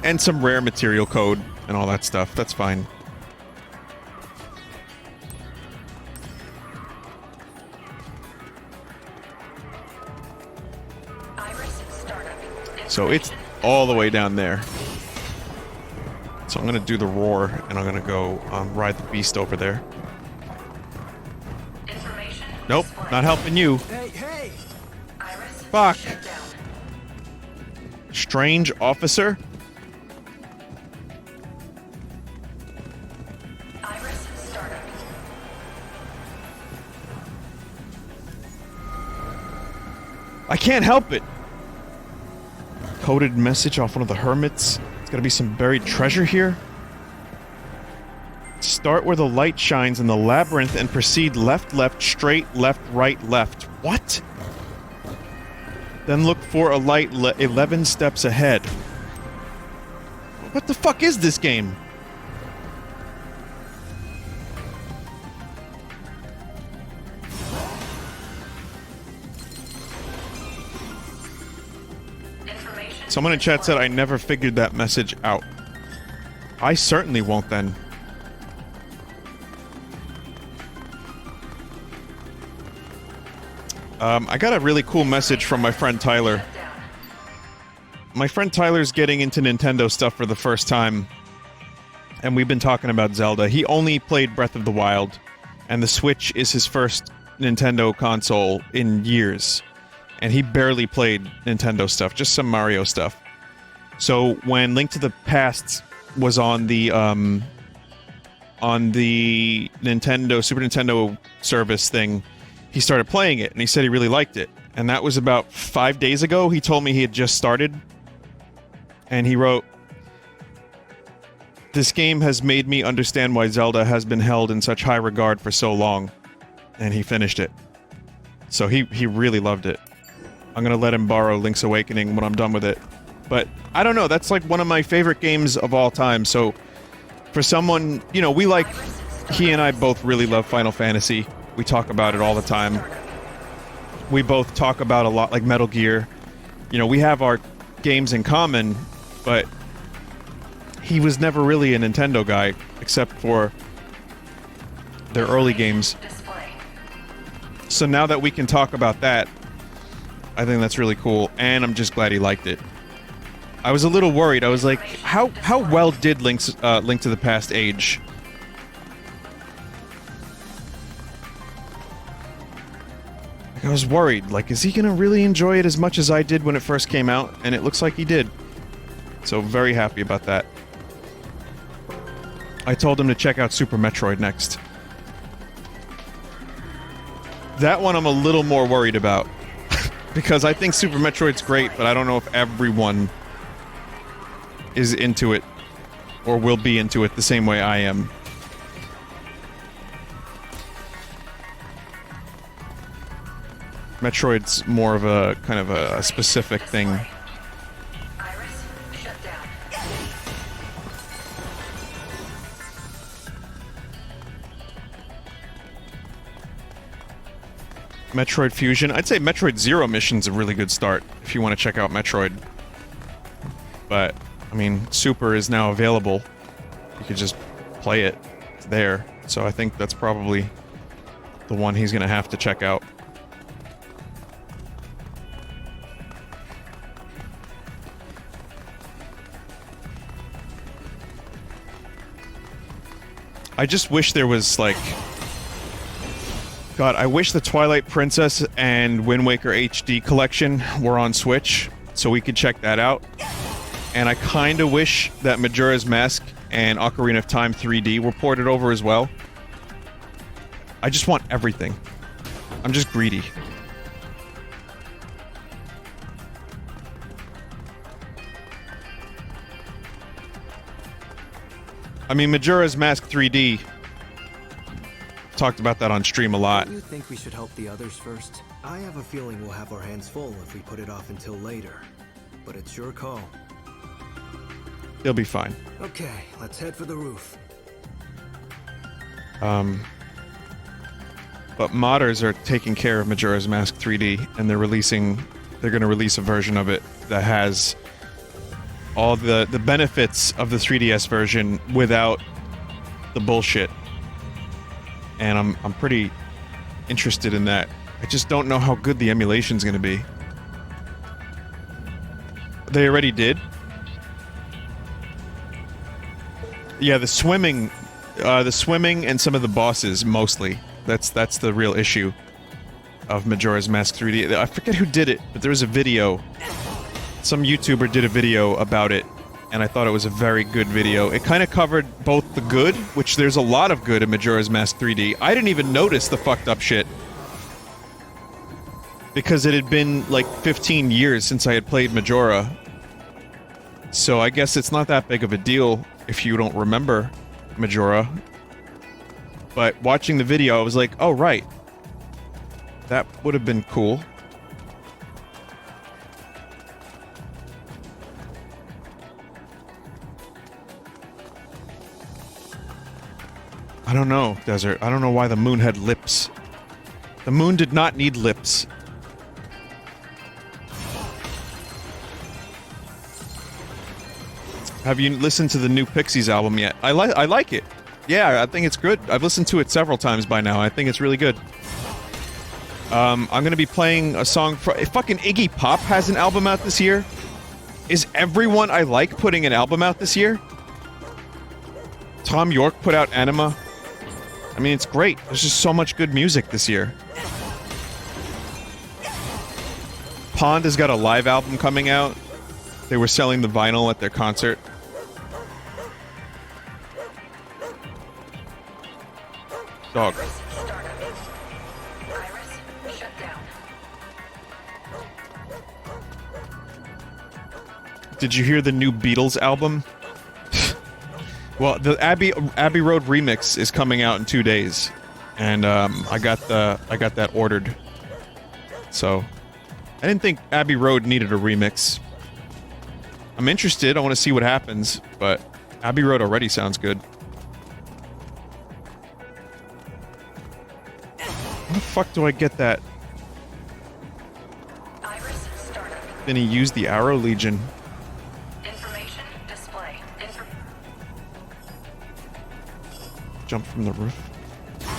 And some rare material code and all that stuff. That's fine. Iris startup. So it's all the way down there. So I'm gonna do the roar, and I'm gonna go ride the beast over there. Information Nope, display. not helping you. Hey, hey! Iris Fuck. shut down. Strange officer? Iris startup. I can't help it! Coded message off one of the hermits. It's gotta be some buried treasure here. Start where the light shines in the labyrinth and proceed left, left, straight, left, right, left. What? Then look for a light 11 steps ahead. What the fuck is this game? Information Someone in chat said I never figured that message out. I certainly won't then. I got a really cool message from my friend Tyler. shut down. My friend Tyler's getting into Nintendo stuff for the first time, and we've been talking about Zelda. He only played Breath of the Wild, and the Switch is his first Nintendo console in years. And he barely played Nintendo stuff, just some Mario stuff. So when Link to the Past was on the Nintendo, Super Nintendo service thing, he started playing it, and he said he really liked it. And that was about 5 days ago. He told me he had just started. And he wrote, "This game has made me understand why Zelda has been held in such high regard for so long." And he finished it. So he really loved it. I'm gonna let him borrow Link's Awakening when I'm done with it. But, I don't know, that's like one of my favorite games of all time. So, for someone, you know, we like... He and I both really love Final Fantasy. We talk about it all the time. We both talk about a lot, like Metal Gear. You know, we have our games in common, but he was never really a Nintendo guy, except for their early games. Display. So now that we can talk about that, I think that's really cool, and I'm just glad he liked it. I was a little worried. I was like, how well did Link to the Past age? I was worried, like, is he gonna really enjoy it as much as I did when it first came out? And it looks like he did. So, very happy about that. I told him to check out Super Metroid next. That one I'm a little more worried about. Because I think Super Metroid's great, but I don't know if everyone is into it or will be into it the same way I am. Metroid's more of a kind of a specific thing. Iris, shut down. Metroid Fusion. I'd say Metroid Zero Mission's a really good start if you want to check out Metroid. But, I mean, Super is now available. You could just play it. It's there. So I think that's probably the one he's going to have to check out. I just wish there was, like... God, I wish the Twilight Princess and Wind Waker HD collection were on Switch, so we could check that out. And I kinda wish that Majora's Mask and Ocarina of Time 3D were ported over as well. I just want everything. I'm just greedy. I mean, Majora's Mask 3D... talked about that on stream a lot. Do you think we should help the others first? I have a feeling we'll have our hands full if we put it off until later. But it's your call. He'll be fine. Okay, let's head for the roof. But modders are taking care of Majora's Mask 3D, and they're gonna release a version of it that has all the benefits of the 3DS version without the bullshit. And I'm pretty interested in that. I just don't know how good the emulation's gonna be. They already did? Yeah, the swimming and some of the bosses, mostly. That's the real issue of Majora's Mask 3D. I forget who did it, but there was a video. Some YouTuber did a video about it, and I thought it was a very good video. It kind of covered both the good, which there's a lot of good in Majora's Mask 3D. I didn't even notice the fucked up shit. Because it had been, like, 15 years since I had played Majora. So I guess it's not that big of a deal if you don't remember Majora. But watching the video, I was like, oh, right. That would have been cool. I don't know, Desert. I don't know why the moon had lips. The moon did not need lips. Have you listened to the new Pixies album yet? I like it. Yeah, I think it's good. I've listened to it several times by now. I think it's really good. I'm gonna be playing a song for... Fucking Iggy Pop has an album out this year? Is everyone I like putting an album out this year? Tom York put out Anima. I mean, it's great. There's just so much good music this year. Pond has got a live album coming out. They were selling the vinyl at their concert. Dog. Iris, shut down. Did you hear the new Beatles album? Well, the Abbey Road remix is coming out in 2 days, and I got that ordered. So, I didn't think Abbey Road needed a remix. I'm interested. I want to see what happens, but Abbey Road already sounds good. How the fuck do I get that? Iris, startup. Vinny used the Arrow Legion. Information display. Jump from the roof.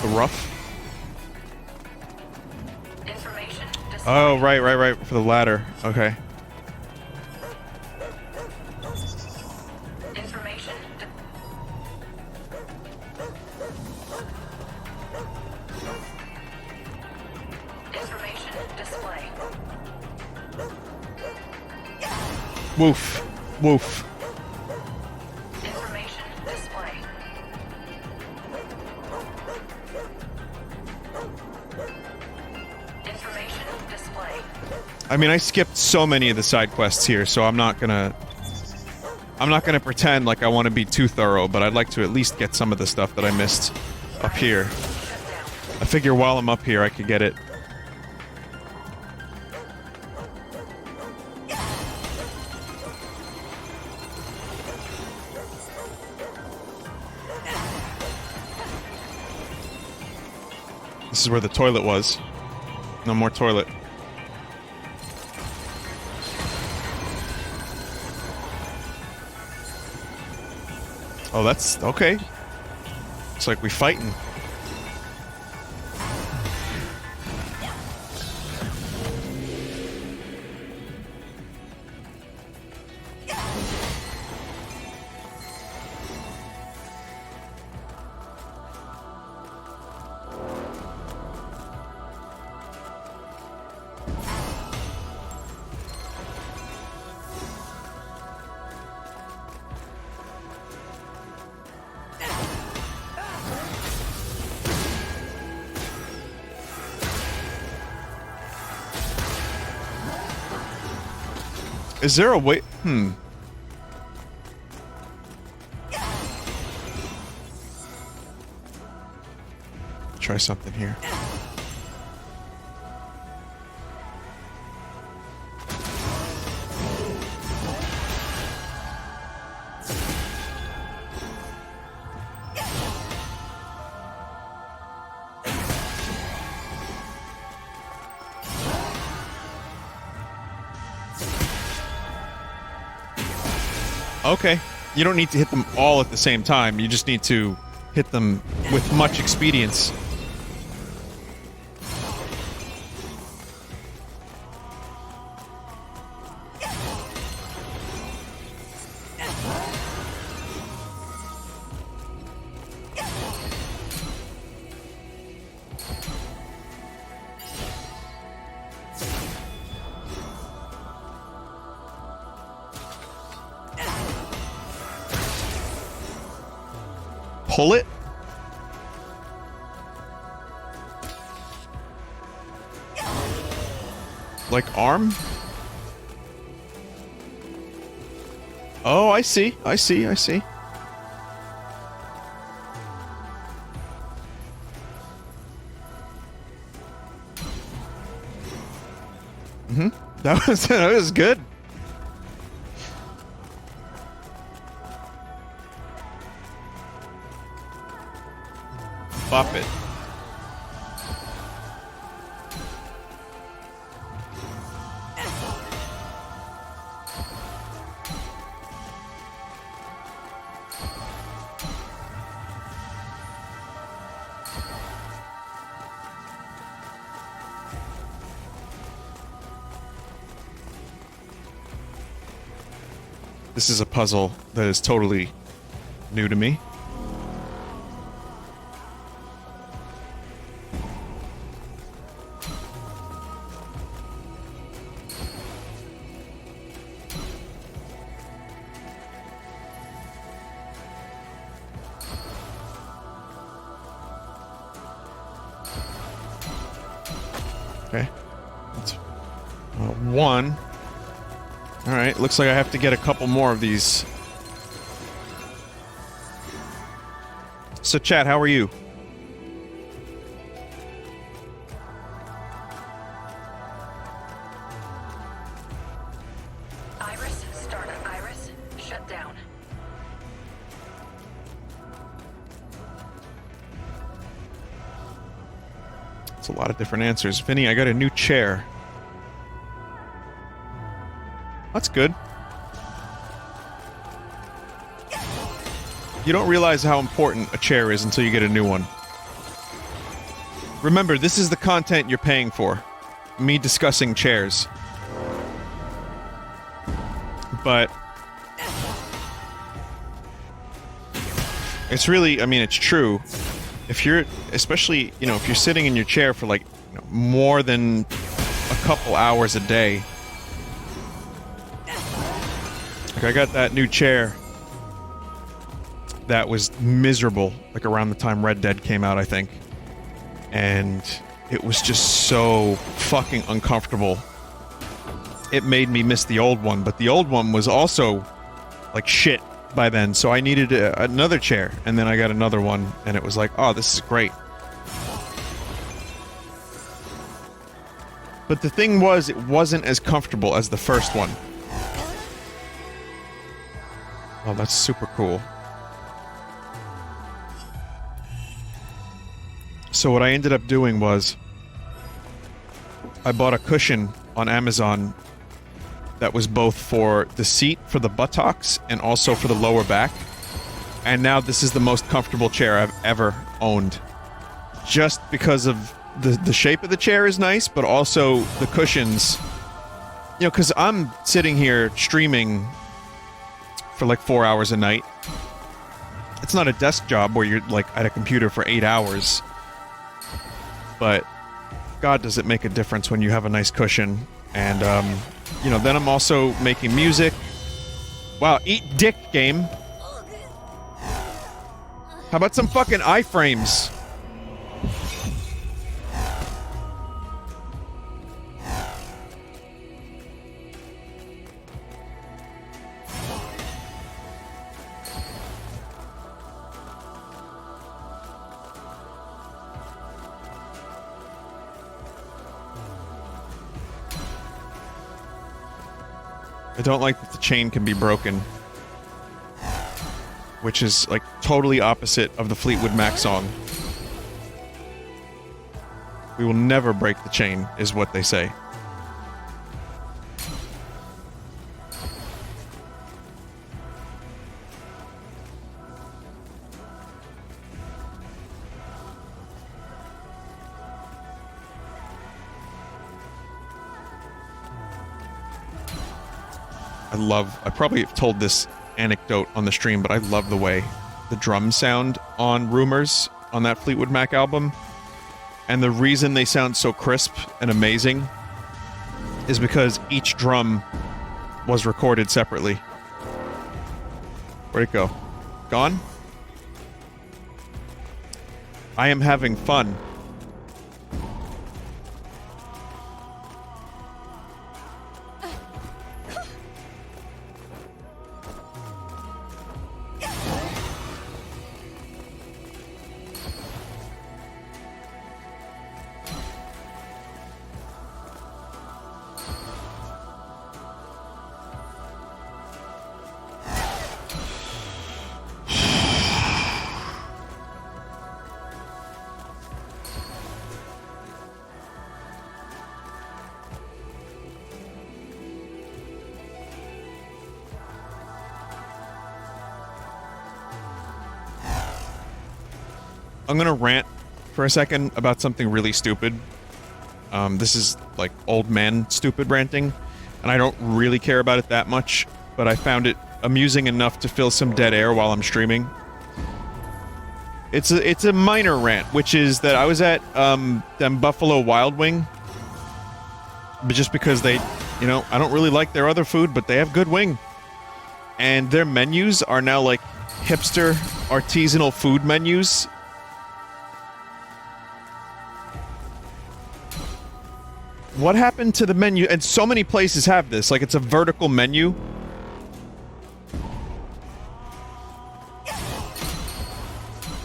The rough? Information display. Oh, right. For the ladder. Okay. Information. Information display. Woof. Woof. Information display. I mean, I skipped so many of the side quests here, so I'm not gonna pretend like I want to be too thorough, but I'd like to at least get some of the stuff that I missed up here. I figure while I'm up here, I could get it. This is where the toilet was. No more toilet. Oh, that's okay. It's like we fighting. Is there a way? Try something here. Okay. You don't need to hit them all at the same time. You just need to hit them with much expedience. Pull it? Like arm? Oh, I see. I see. I see. Mm-hmm. That was good. Bop it. This is a puzzle that is totally new to me. Okay. That's one. Alright, looks like I have to get a couple more of these. So chat, how are you? Iris, startup. Iris, shut down. It's a lot of different answers. Vinny, I got a new chair. That's good. You don't realize how important a chair is until you get a new one. Remember, this is the content you're paying for. Me discussing chairs. But it's really, I mean, it's true. If you're, especially, you know, if you're sitting in your chair for like, you know, more than a couple hours a day. Like, I got that new chair that was miserable, like around the time Red Dead came out, I think. And it was just so fucking uncomfortable it made me miss the old one, but the old one was also like shit by then, so I needed another chair, and then I got another one, and it was like, oh, this is great. But the thing was, it wasn't as comfortable as the first one. Oh, that's super cool. So what I ended up doing was, I bought a cushion on Amazon that was both for the seat, for the buttocks, and also for the lower back. And now this is the most comfortable chair I've ever owned. Just because of the shape of the chair is nice, but also the cushions. You know, because I'm sitting here streaming for like 4 hours a night. It's not a desk job where you're like at a computer for 8 hours. But God, does it make a difference when you have a nice cushion. And, you know, then I'm also making music. Wow, eat dick, game. How about some fucking iframes? I don't like that the chain can be broken. Which is, like, totally opposite of the Fleetwood Mac song. We will never break the chain, is what they say. I probably have told this anecdote on the stream, but I love the way the drums sound on Rumors on that Fleetwood Mac album. And the reason they sound so crisp and amazing is because each drum was recorded separately. Where'd it go? Gone? I am having fun. I'm gonna rant for a second about something really stupid. This is like old man stupid ranting, and I don't really care about it that much, but I found it amusing enough to fill some dead air while I'm streaming. It's a minor rant, which is that I was at them Buffalo Wild Wing, but just because they, you know, I don't really like their other food, but they have good wing, and their menus are now like hipster artisanal food menus. What happened to the menu? And so many places have this. Like, it's a vertical menu.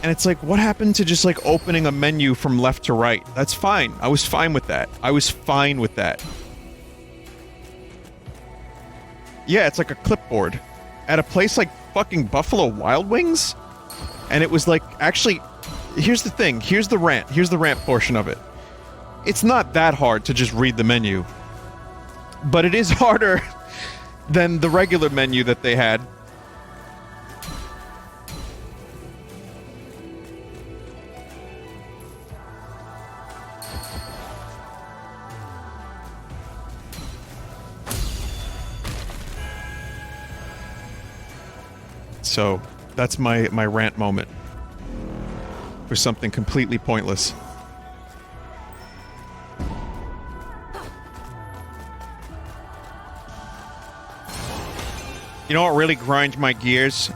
And it's like, what happened to just, like, opening a menu from left to right? That's fine. I was fine with that. I was fine with that. Yeah, it's like a clipboard. At a place like fucking Buffalo Wild Wings? And it was like, actually, here's the thing. Here's the rant. Here's the rant portion of it. It's not that hard to just read the menu, but it is harder than the regular menu that they had. So, that's my rant moment for something completely pointless. You know what really grinds my gears?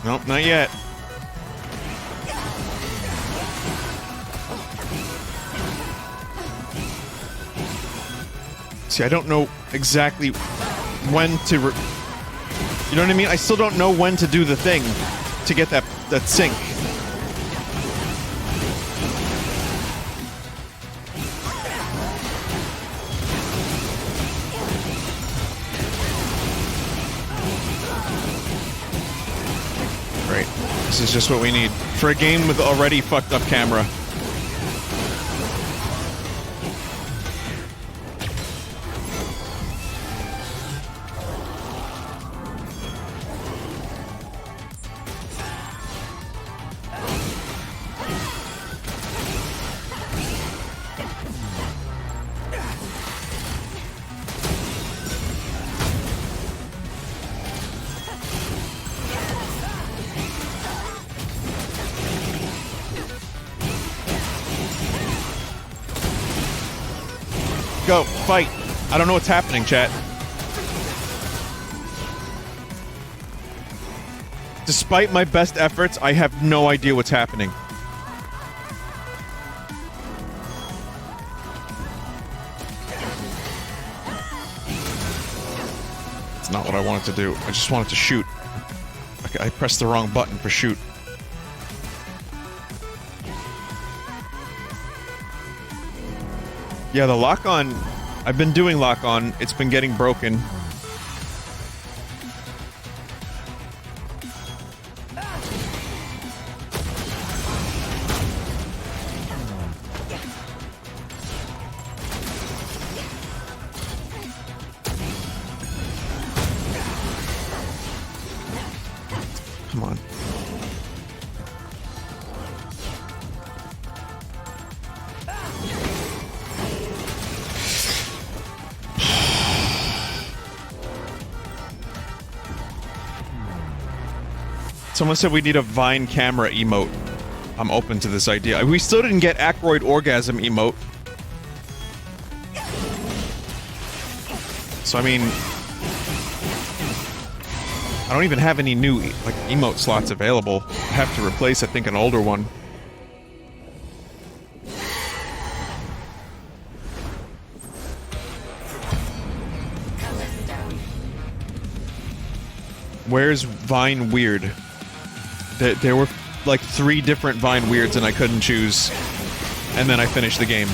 Nope, not yet. See, I don't know exactly when to... you know what I mean? I still don't know when to do the thing to get that sync. Great. This is just what we need for a game with already fucked up camera. Go, fight. I don't know what's happening, chat. Despite my best efforts, I have no idea what's happening. It's not what I wanted to do. I just wanted to shoot. Okay, I pressed the wrong button for shoot. Yeah, the lock-on... I've been doing lock-on. It's been getting broken. Come on. Someone said we need a Vine camera emote. I'm open to this idea. We still didn't get Ackroyd Orgasm emote. So, I mean... I don't even have any new, like, emote slots available. I have to replace, I think, an older one. Where's Vine Weird? There were like 3 different Vine Weirds and I couldn't choose. And then I finished the game.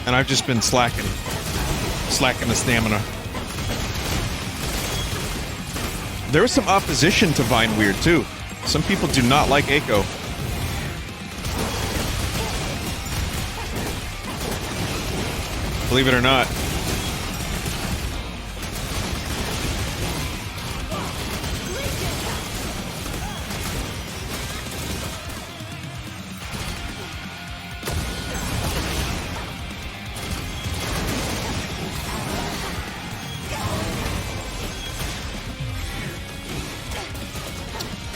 And I've just been slacking the stamina. There was some opposition to Vine Weird too. Some people do not like Echo. Believe it or not.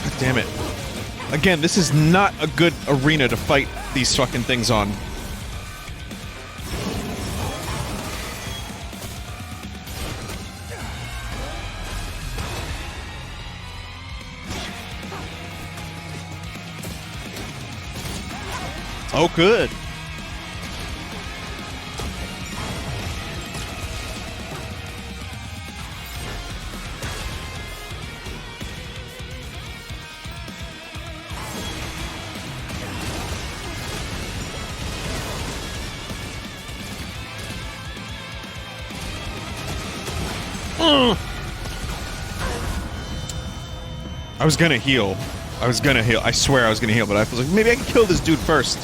God damn it. Again, this is not a good arena to fight these fucking things on. Oh, good. I was gonna heal. I swear I was gonna heal, but I was like, maybe I can kill this dude first.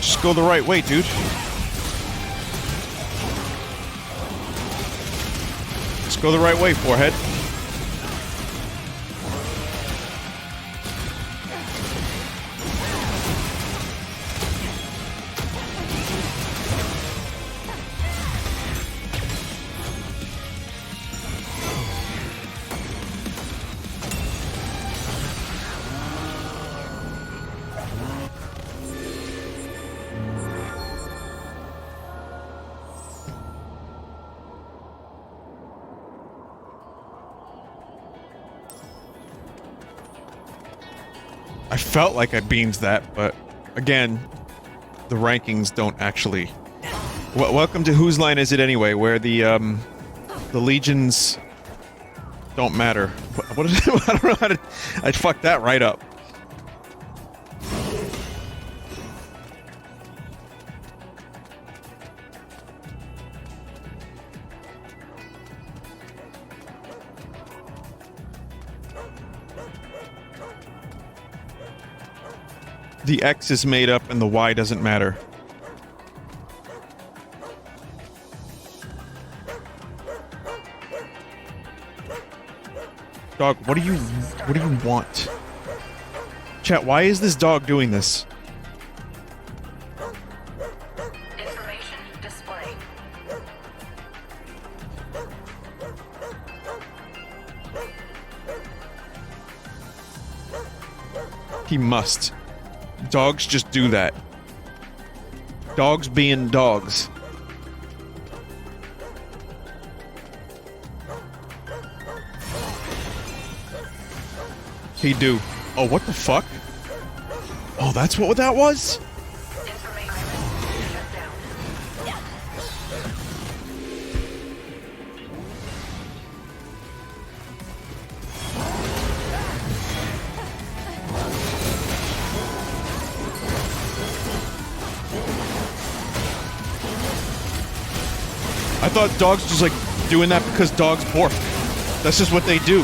Just go the right way, dude. Just go the right way, forehead. I felt like I beamed that, but again, the rankings don't actually... welcome to Whose Line Is It Anyway, where the legions don't matter. What is it? I don't know how to... I fucked that right up. The X is made up and the Y doesn't matter. Dog, what do you want? Chat, why is this dog doing this? Information display. He must. Dogs just do that. Dogs being dogs. He do. Oh, what the fuck? Oh, that's what that was? Information shut down. I thought dogs just like doing that because dogs bark. That's just what they do.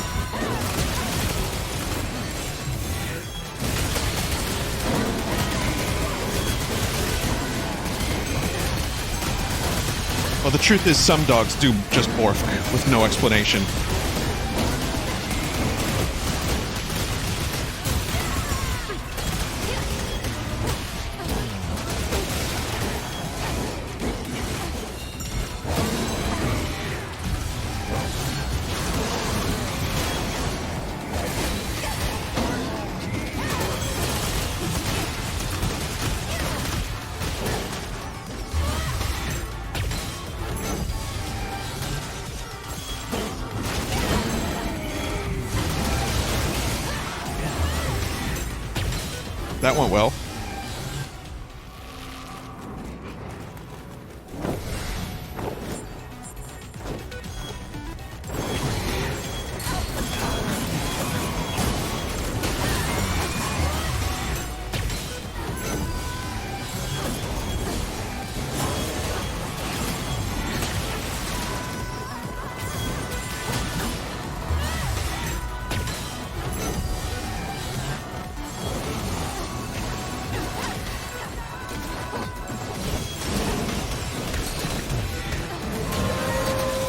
Well, the truth is some dogs do just bark with no explanation. That went well.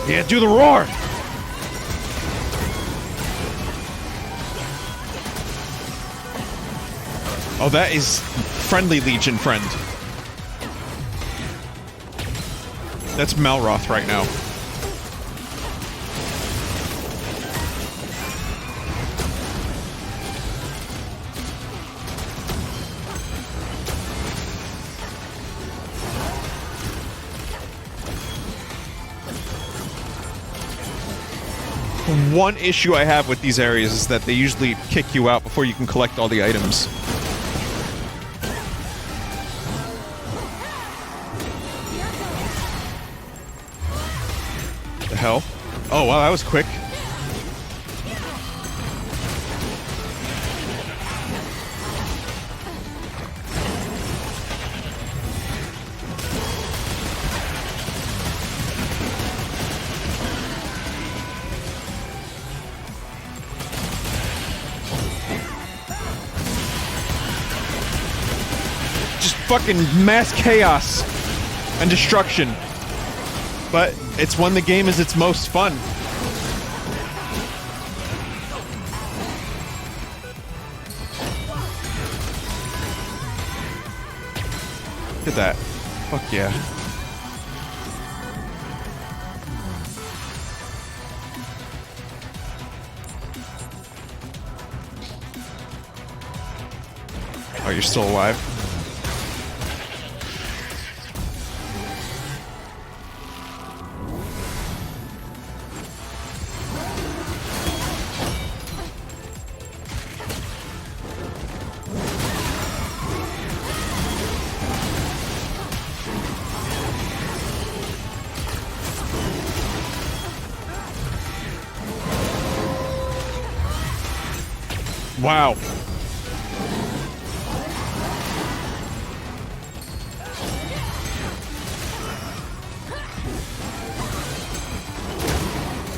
Yeah, do the roar! Oh, that is friendly Legion friend. That's Malroth right now. One issue I have with these areas is that they usually kick you out before you can collect all the items. The hell? Oh wow, that was quick. Fucking mass chaos and destruction. But it's when the game is its most fun. Look at that. Fuck yeah. Oh, you're still alive? Wow.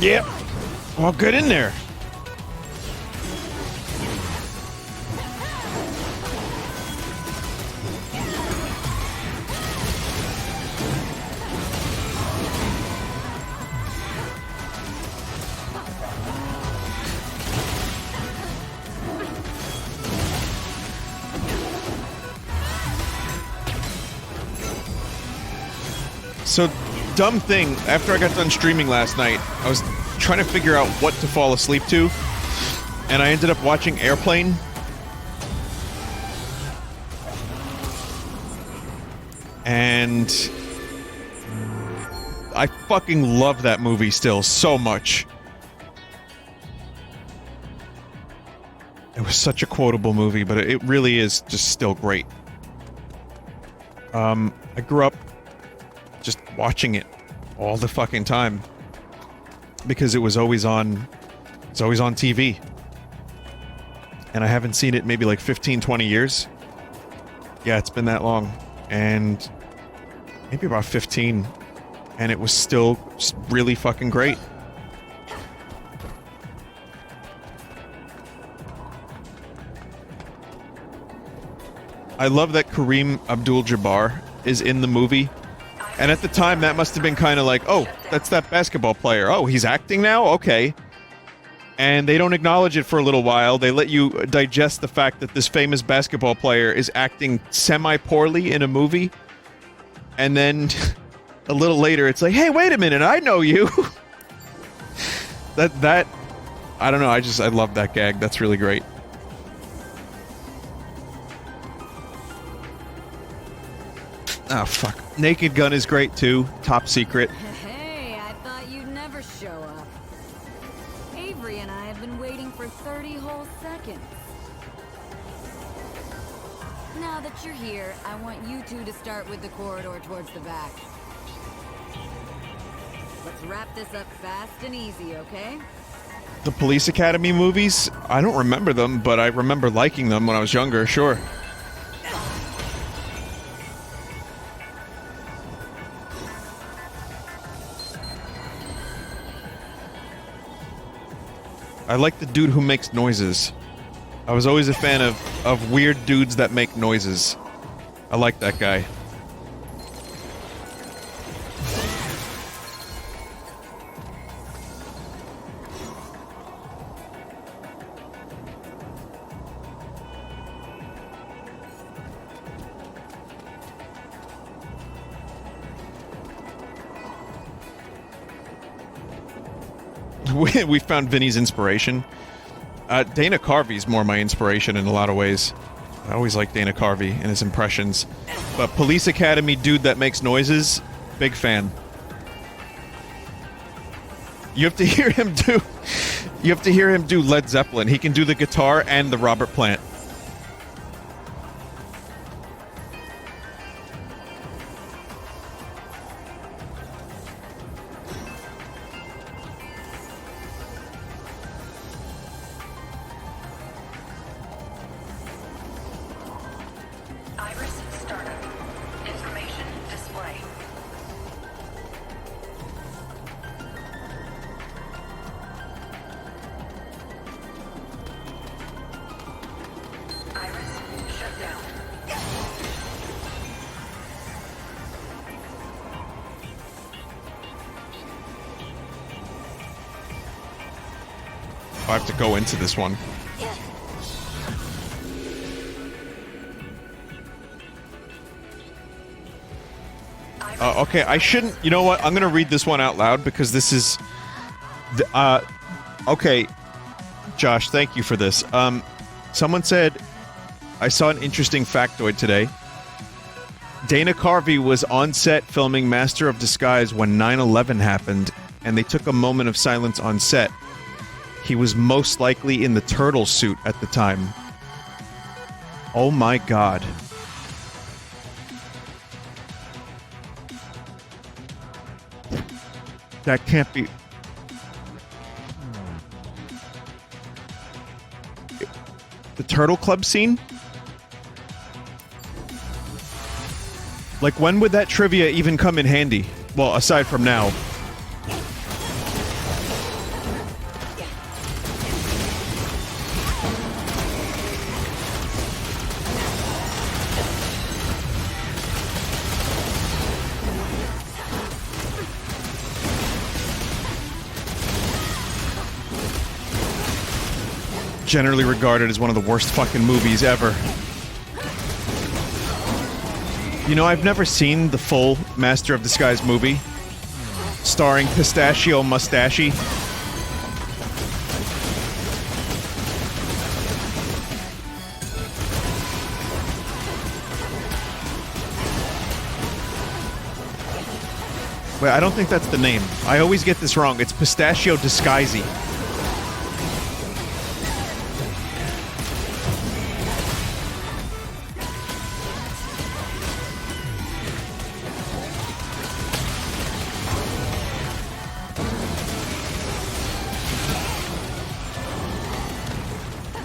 Yep. Well, good in there. So, dumb thing, after I got done streaming last night, I was trying to figure out what to fall asleep to, and I ended up watching Airplane. And I fucking love that movie still so much. It was such a quotable movie, but it really is just still great. I grew up just watching it all the fucking time because it was always on TV. And I haven't seen it maybe like 15, 20 years. Yeah, it's been that long. And maybe about 15. And it was still really fucking great. I love that Kareem Abdul-Jabbar is in the movie. And at the time, that must have been kind of like, oh, that's that basketball player. Oh, he's acting now? Okay. And they don't acknowledge it for a little while. They let you digest the fact that this famous basketball player is acting semi-poorly in a movie. And then a little later, it's like, hey, wait a minute, I know you. that, I don't know, I love that gag. That's really great. Oh, fuck. Naked Gun is great, too. Top secret. Hey, I thought you'd never show up. Avery and I have been waiting for 30 whole seconds. Now that you're here, I want you two to start with the corridor towards the back. Let's wrap this up fast and easy, okay? The Police Academy movies? I don't remember them, but I remember liking them when I was younger, sure. I like the dude who makes noises. I was always a fan of weird dudes that make noises. I like that guy. We found Vinny's inspiration. Dana Carvey's more my inspiration in a lot of ways. I always like Dana Carvey and his impressions. But Police Academy dude that makes noises, big fan. You have to hear him do Led Zeppelin. He can do the guitar and the Robert Plant. I have to go into this one. Okay, I shouldn't... You know what? I'm gonna read this one out loud because this is... Okay. Josh, thank you for this. Someone said... I saw an interesting factoid today. Dana Carvey was on set filming Master of Disguise when 9/11 happened, and they took a moment of silence on set. He was most likely in the turtle suit at the time. Oh my god. That can't be... The Turtle Club scene? Like, when would that trivia even come in handy? Well, aside from now. Generally regarded as one of the worst fucking movies ever. You know, I've never seen the full Master of Disguise movie starring Pistachio Mustache. Wait, I don't think that's the name. I always get this wrong. It's Pistachio Disguisey.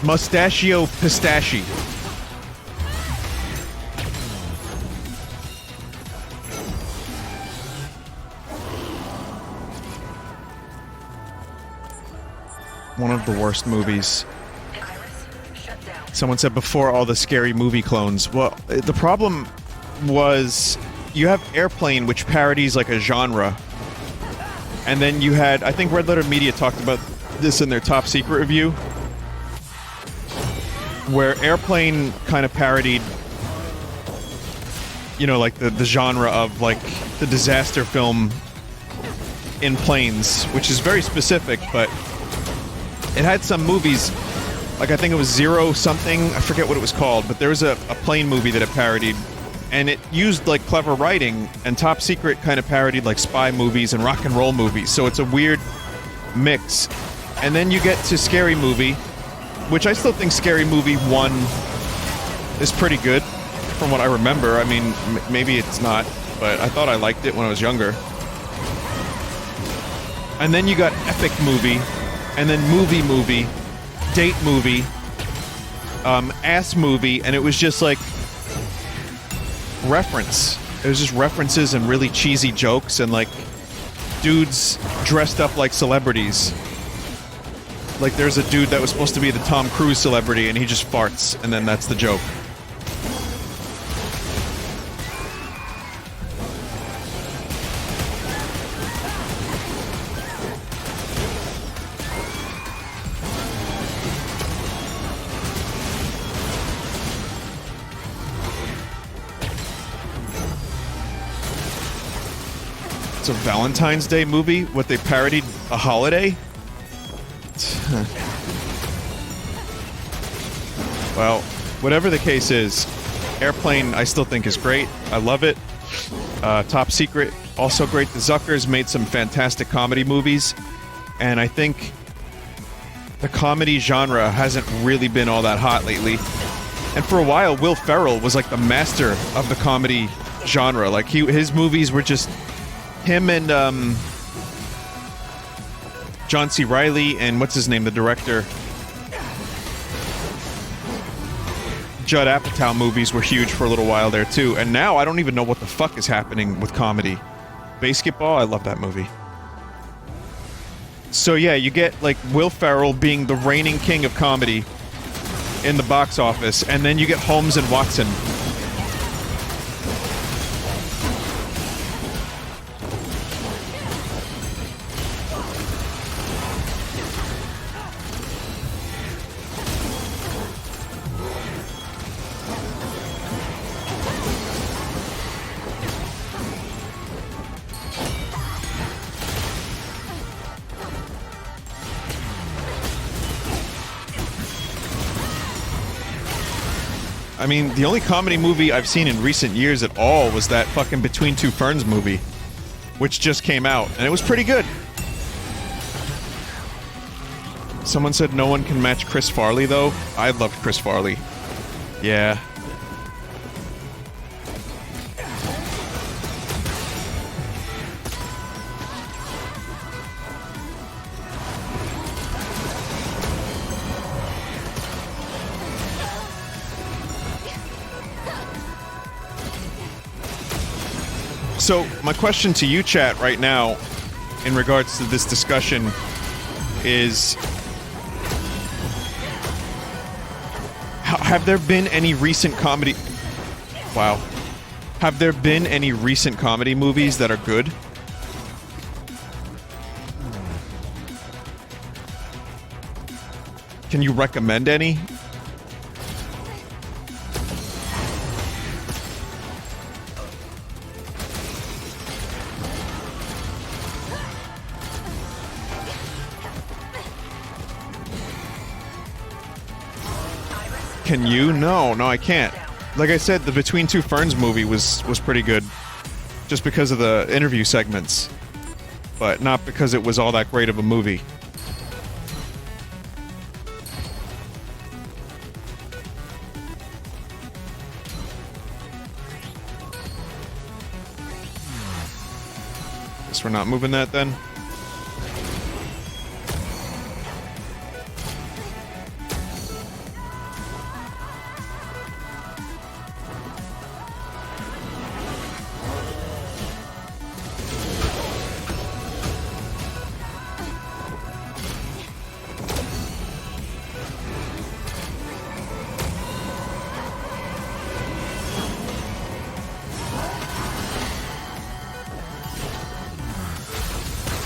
Mustachio Pistache. One of the worst movies. Someone said before all the scary movie clones. Well, the problem was you have Airplane, which parodies like a genre. And then you had, I think Red Letter Media talked about this in their top secret review, where Airplane kind of parodied, you know, like the genre of like the disaster film in planes, which is very specific, but it had some movies, like I think it was Zero something, I forget what it was called, but there was a plane movie that it parodied, and it used like clever writing, and Top Secret kind of parodied like spy movies and rock and roll movies, so it's a weird mix. And then you get to Scary Movie, which I still think Scary Movie 1 is pretty good, from what I remember. I mean, maybe it's not, but I thought I liked it when I was younger. And then you got Epic Movie, and then Movie, Date Movie, Ass Movie, and it was just like reference. It was just references and really cheesy jokes and like dudes dressed up like celebrities. Like, there's a dude that was supposed to be the Tom Cruise celebrity, and he just farts, and then that's the joke. It's a Valentine's Day movie? What, they parodied a holiday? Well, whatever the case is, Airplane I still think is great. I love it. Top Secret, also great. The Zuckers made some fantastic comedy movies, and I think the comedy genre hasn't really been all that hot lately. And for a while, Will Ferrell was like the master of the comedy genre. Like, his movies were just him and John C. Reilly and what's his name, the director. Judd Apatow movies were huge for a little while there too, and now I don't even know what the fuck is happening with comedy. Basketball, I love that movie. So yeah, you get like Will Ferrell being the reigning king of comedy in the box office, and then you get Holmes and Watson. I mean, the only comedy movie I've seen in recent years at all was that fucking Between Two Ferns movie, which just came out, and it was pretty good. Someone said no one can match Chris Farley, though. I loved Chris Farley. Yeah. So my question to you, chat, right now, in regards to this discussion, is: have there been any recent comedy? Wow. Have there been any recent comedy movies that are good? Can you recommend any? Can you? No, I can't. Like I said, the Between Two Ferns movie was pretty good, just because of the interview segments, but not because it was all that great of a movie. Guess we're not moving that then.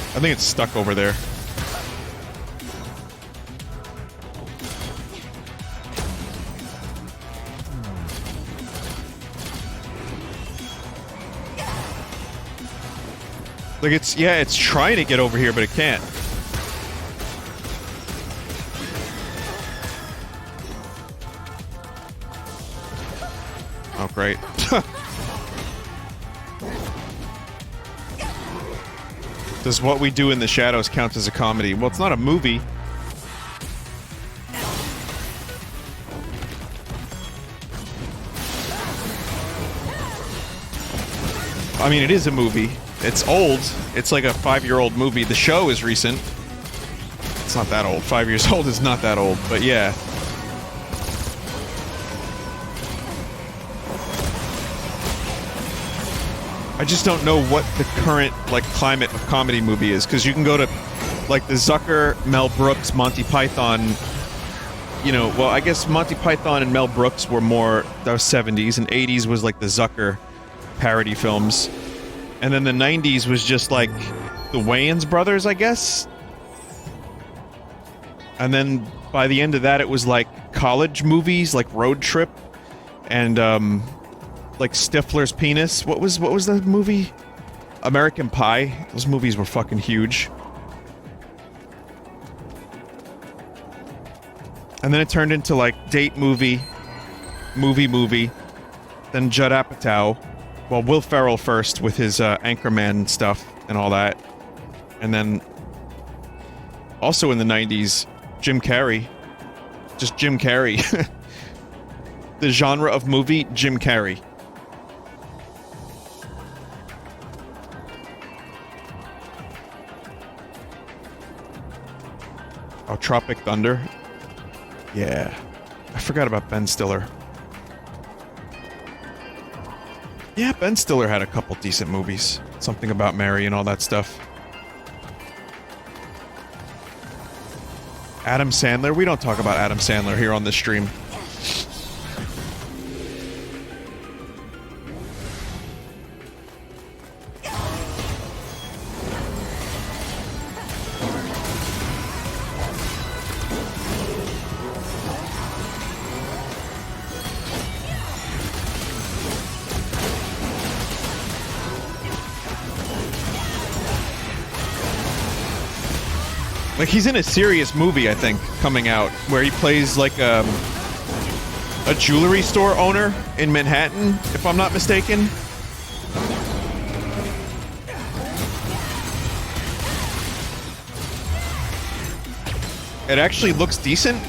I think it's stuck over there. Like it's trying to get over here, but it can't. Oh, great. Does What We Do in the Shadows count as a comedy? Well, it's not a movie. I mean, it is a movie. It's old. It's like a 5-year-old movie. The show is recent. It's not that old. 5 years old is not that old, but yeah. I just don't know what the current, like, climate of comedy movie is, because you can go to, like, the Zucker, Mel Brooks, Monty Python, you know, well, I guess Monty Python and Mel Brooks were more, that was 70s, and 80s was, like, the Zucker parody films. And then the 90s was just, like, the Wayans brothers, I guess? And then by the end of that, it was, like, college movies, like Road Trip, and, like Stifler's Penis. What was the movie? American Pie. Those movies were fucking huge. And then it turned into like date movie, then Judd Apatow. Well, Will Ferrell first with his Anchorman stuff and all that. And then also in the 90s, Jim Carrey. Just Jim Carrey. The genre of movie, Jim Carrey. Oh, Tropic Thunder? Yeah. I forgot about Ben Stiller. Yeah, Ben Stiller had a couple decent movies. Something About Mary and all that stuff. Adam Sandler? We don't talk about Adam Sandler here on this stream. Like, he's in a serious movie, I think, coming out, where he plays, like, a jewelry store owner in Manhattan, if I'm not mistaken. It actually looks decent.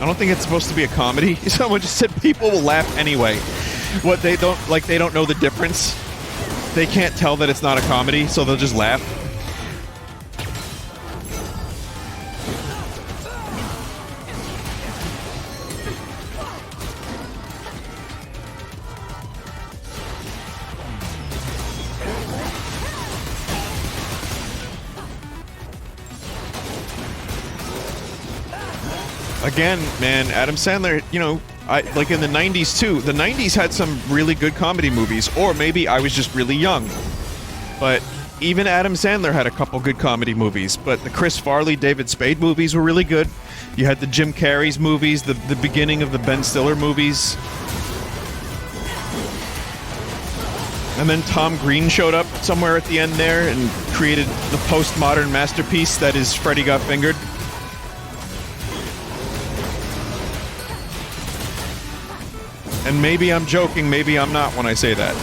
I don't think it's supposed to be a comedy. Someone just said people will laugh anyway. What, they don't know the difference? They can't tell that it's not a comedy, so they'll just laugh. Again, man, Adam Sandler, you know, like in the 90s too. The 90s had some really good comedy movies, or maybe I was just really young. But even Adam Sandler had a couple good comedy movies. But the Chris Farley, David Spade movies were really good. You had the Jim Carrey's movies, the beginning of the Ben Stiller movies. And then Tom Green showed up somewhere at the end there and created the postmodern masterpiece that is Freddy Got Fingered. And maybe I'm joking, maybe I'm not when I say that.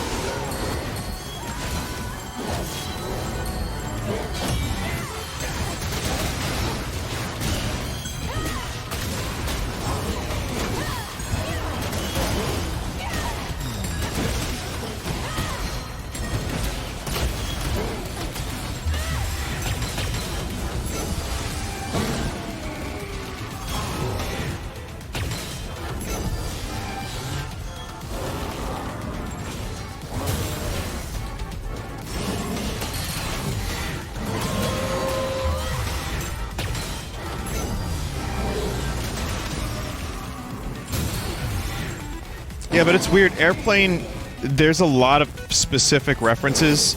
Yeah, but it's weird. Airplane, there's a lot of specific references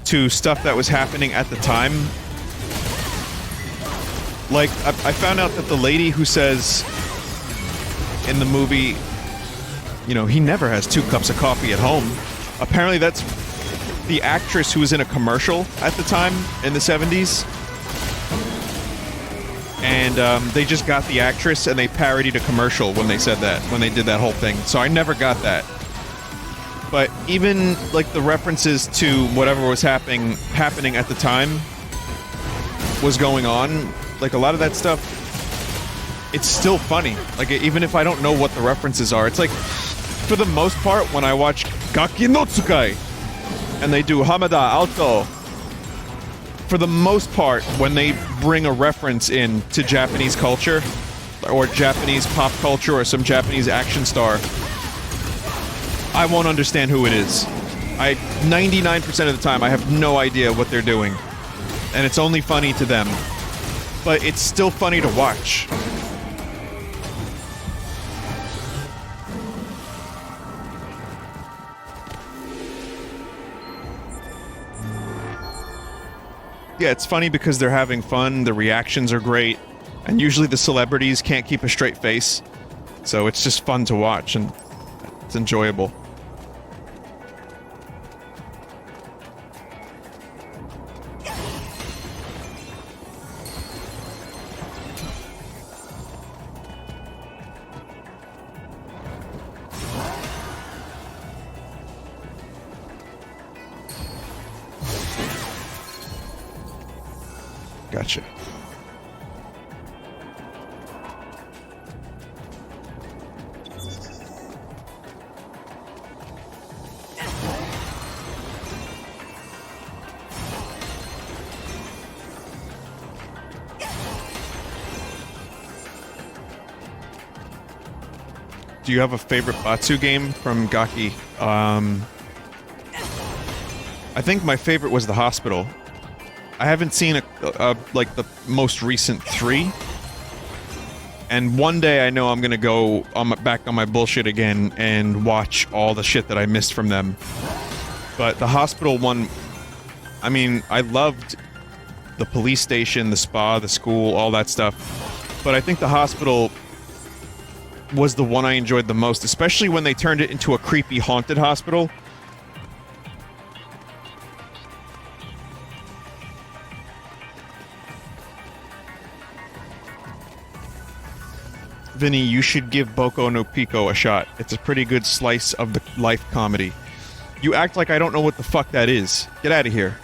to stuff that was happening at the time. Like, I found out that the lady who says in the movie, you know, he never has 2 cups of coffee at home. Apparently that's the actress who was in a commercial at the time in the 70s. And they just got the actress and they parodied a commercial when they said that, when they did that whole thing. So I never got that. But even like the references to whatever was happening at the time was going on, like a lot of that stuff, it's still funny. Like even if I don't know what the references are, it's like for the most part when I watch Gaki no Tsukai and they do Hamada Alto, for the most part, when they bring a reference in to Japanese culture, or Japanese pop culture, or some Japanese action star, I won't understand who it is. 99% of the time, I have no idea what they're doing. And it's only funny to them. But it's still funny to watch. Yeah, it's funny because they're having fun, the reactions are great, and usually the celebrities can't keep a straight face. So it's just fun to watch, and it's enjoyable. Gotcha. Do you have a favorite Batsu game from Gaki? I think my favorite was The Hospital. I haven't seen like the most recent 3. And one day I know I'm gonna go back on my bullshit again and watch all the shit that I missed from them. But the Hospital one, I mean, I loved the police station, the spa, the school, all that stuff. But I think the Hospital was the one I enjoyed the most, especially when they turned it into a creepy haunted hospital. Vinny, you should give Boko no Pico a shot. It's a pretty good slice of the life comedy. You act like I don't know what the fuck that is. Get out of here.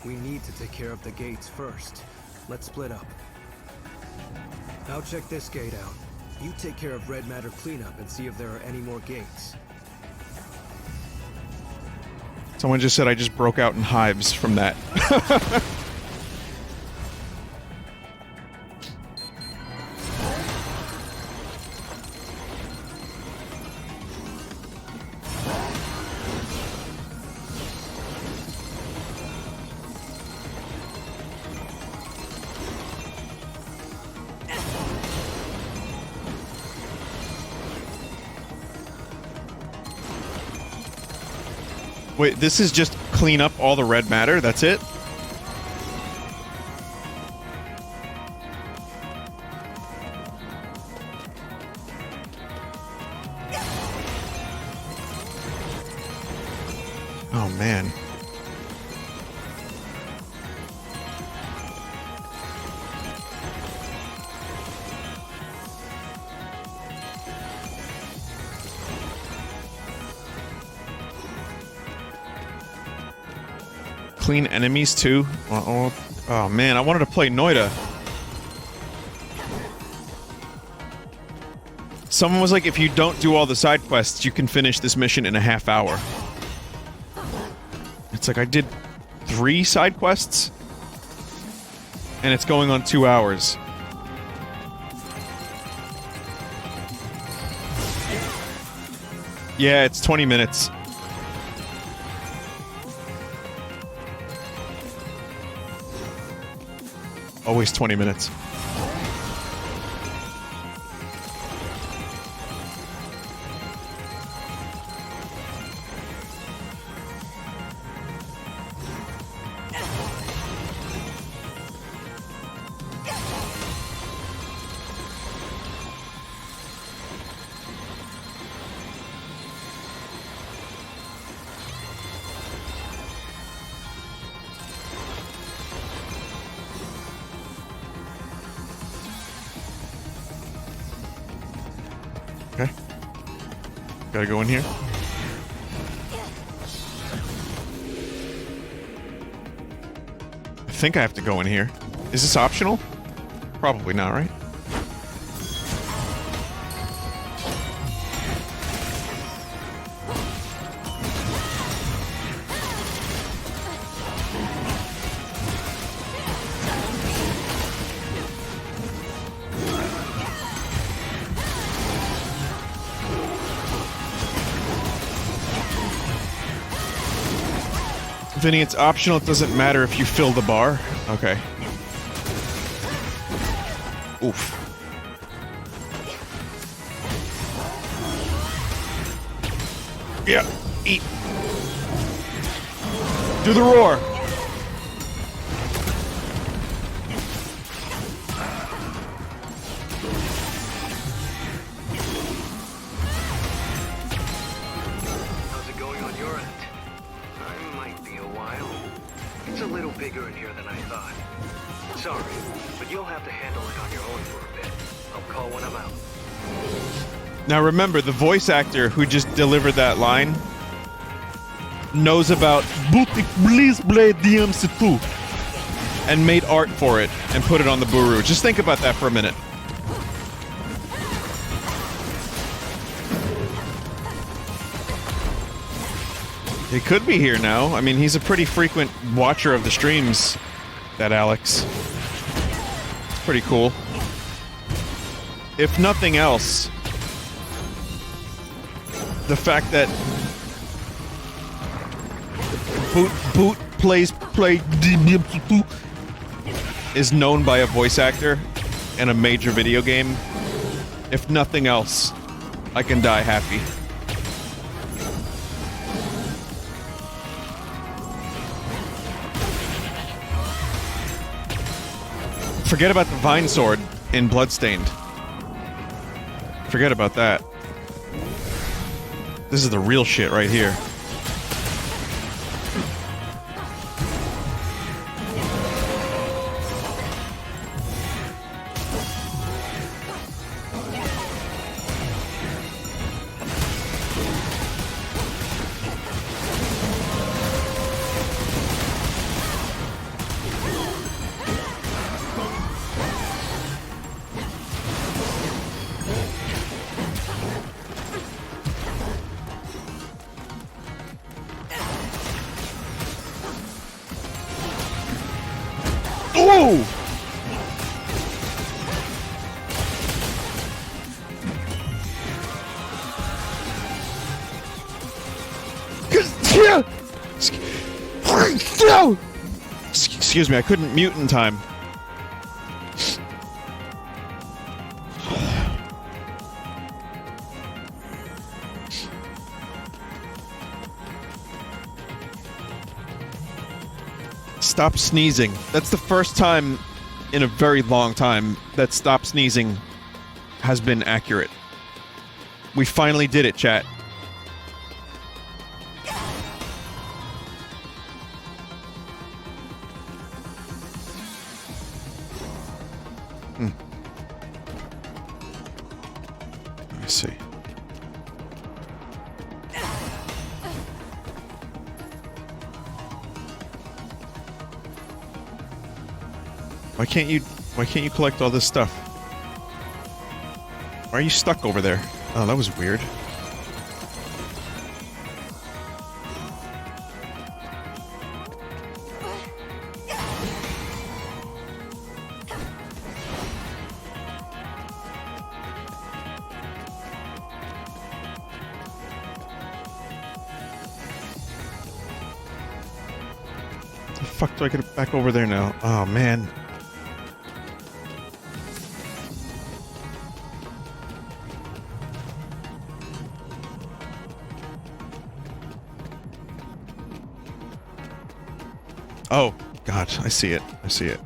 We need to take care of the gates first. Let's split up. I'll check this gate out. You take care of red matter cleanup and see if there are any more gates. Someone just said I just broke out in hives from that. Wait, this is just clean up all the red matter? That's it? Oh, man. Clean enemies too? Oh man, I wanted to play Noida. Someone was like, if you don't do all the side quests, you can finish this mission in a half hour. It's like I did 3 side quests, and it's going on 2 hours. Yeah, it's 20 minutes. Always 20 minutes. Okay. Gotta go in here. I think I have to go in here. Is this optional? Probably not, right? Vinny, it's optional. It doesn't matter if you fill the bar. Okay. Oof. Yeah. Eat. Do the roar. How's it going on your end? I might be a while. It's a little bigger in here than I thought. Sorry, but you'll have to handle it on your own for a bit. I'll call when I'm out. Now remember, the voice actor who just delivered that line knows about Boutique Bliss Blade DMC2 and made art for it and put it on the Buru. Just think about that for a minute. He could be here now. I mean, he's a pretty frequent watcher of the streams, that Alex. It's pretty cool. If nothing else, the fact that Boot plays is known by a voice actor in a major video game. If nothing else, I can die happy. Forget about the Vine Sword in Bloodstained. Forget about that. This is the real shit right here. Ooh! Excuse me, I couldn't mute in time. Stop sneezing. That's the first time in a very long time that stop sneezing has been accurate. We finally did it, chat. Let me see. Why can't you collect all this stuff? Why are you stuck over there? Oh, that was weird. How the fuck do I get back over there now? Oh, man. Oh, God, I see it. I see it.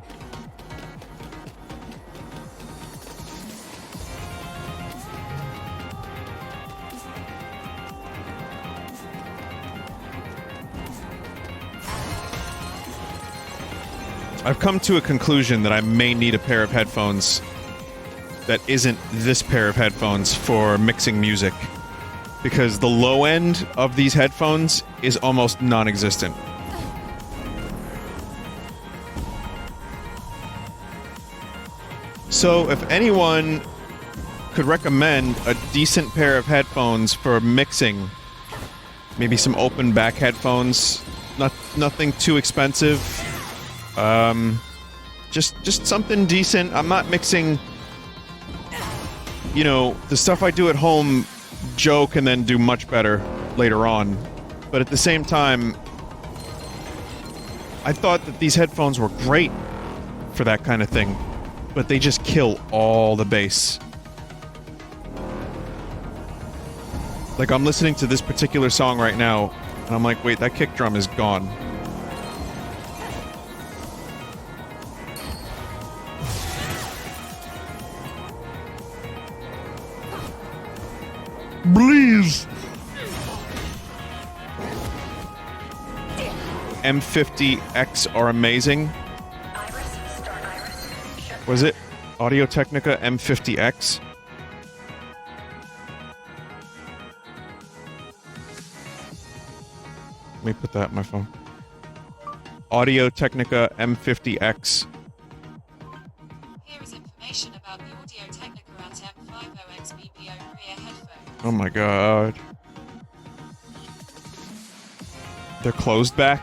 I've come to a conclusion that I may need a pair of headphones that isn't this pair of headphones for mixing music. Because the low end of these headphones is almost non-existent. So, if anyone could recommend a decent pair of headphones for mixing, maybe some open back headphones, nothing too expensive, just something decent. I'm not mixing, you know, the stuff I do at home, Joe can then do much better later on. But at the same time, I thought that these headphones were great for that kind of thing. But they just kill all the bass. Like, I'm listening to this particular song right now, and I'm like, wait, that kick drum is gone. Please! M50X are amazing. Was it Audio Technica M50X? Let me put that in my phone. Audio Technica M50X. Here is information about the Audio Technica at M50X BPO rear headphones. Oh my god. They're closed back.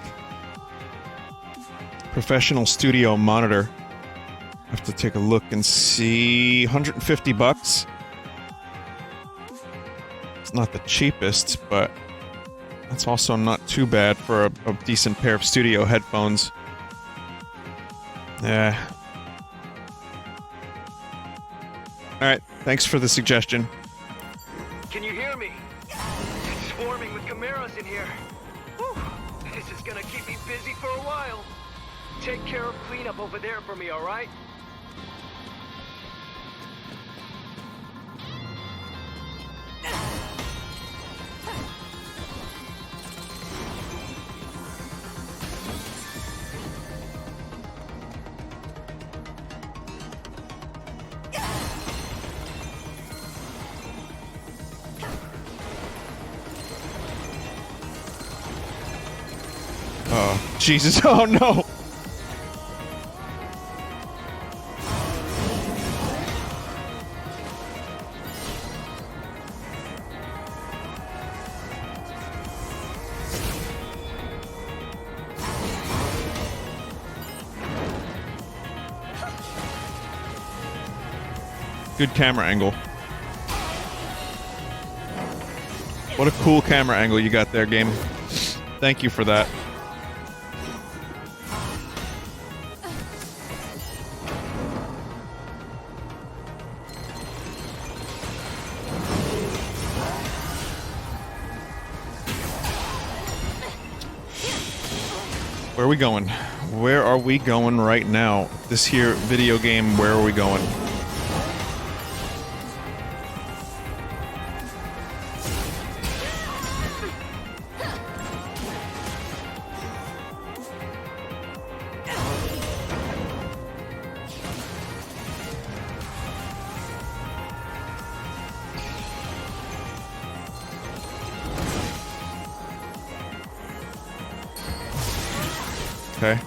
Professional studio monitor. I have to take a look and see. 150 bucks. It's not the cheapest, but that's also not too bad for a decent pair of studio headphones. Yeah. Alright, thanks for the suggestion. Can you hear me? It's swarming with chimeras in here. Whew. This is gonna keep me busy for a while. Take care of cleanup over there for me, alright? Oh, Jesus. Oh, no. Good camera angle. What a cool camera angle you got there, game. Thank you for that. Where are we going? where are we going right now? This here video game, where are we going? Okay.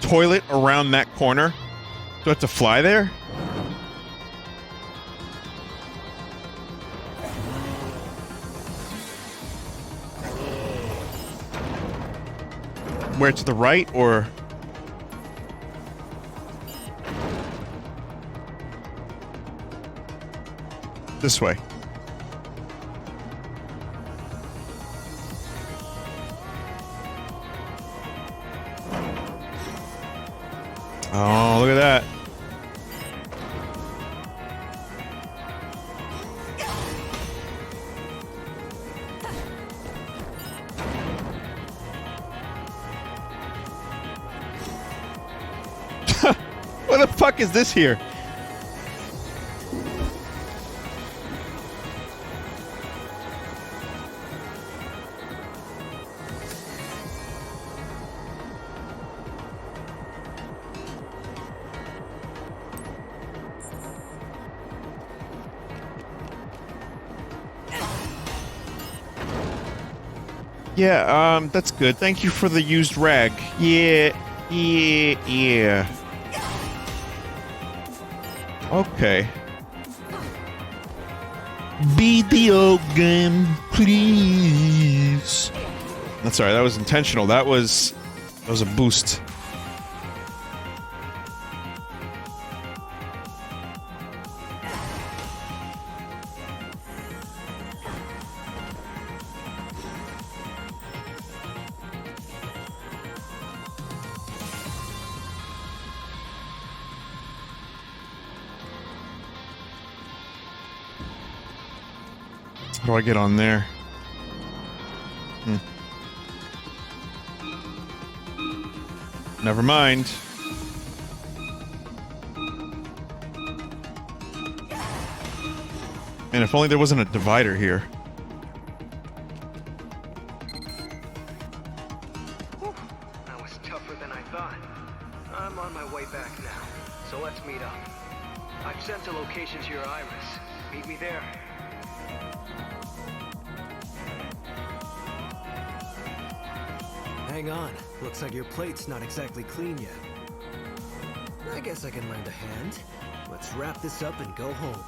Toilet around that corner? Do I have to fly there? Where, to the right, or...? This way. Oh, look at that. What the fuck is this here? Yeah, that's good. Thank you for the used rag. Yeah. Okay. Video game, please. That's alright, that was intentional. That was a boost. How do I get on there? Never mind. And if only there wasn't a divider here. Whew, that was tougher than I thought. I'm on my way back now, so let's meet up. I've sent a location to your iris. Meet me there. Hang on. Looks like your plate's not exactly clean yet. I guess I can lend a hand. Let's wrap this up and go home.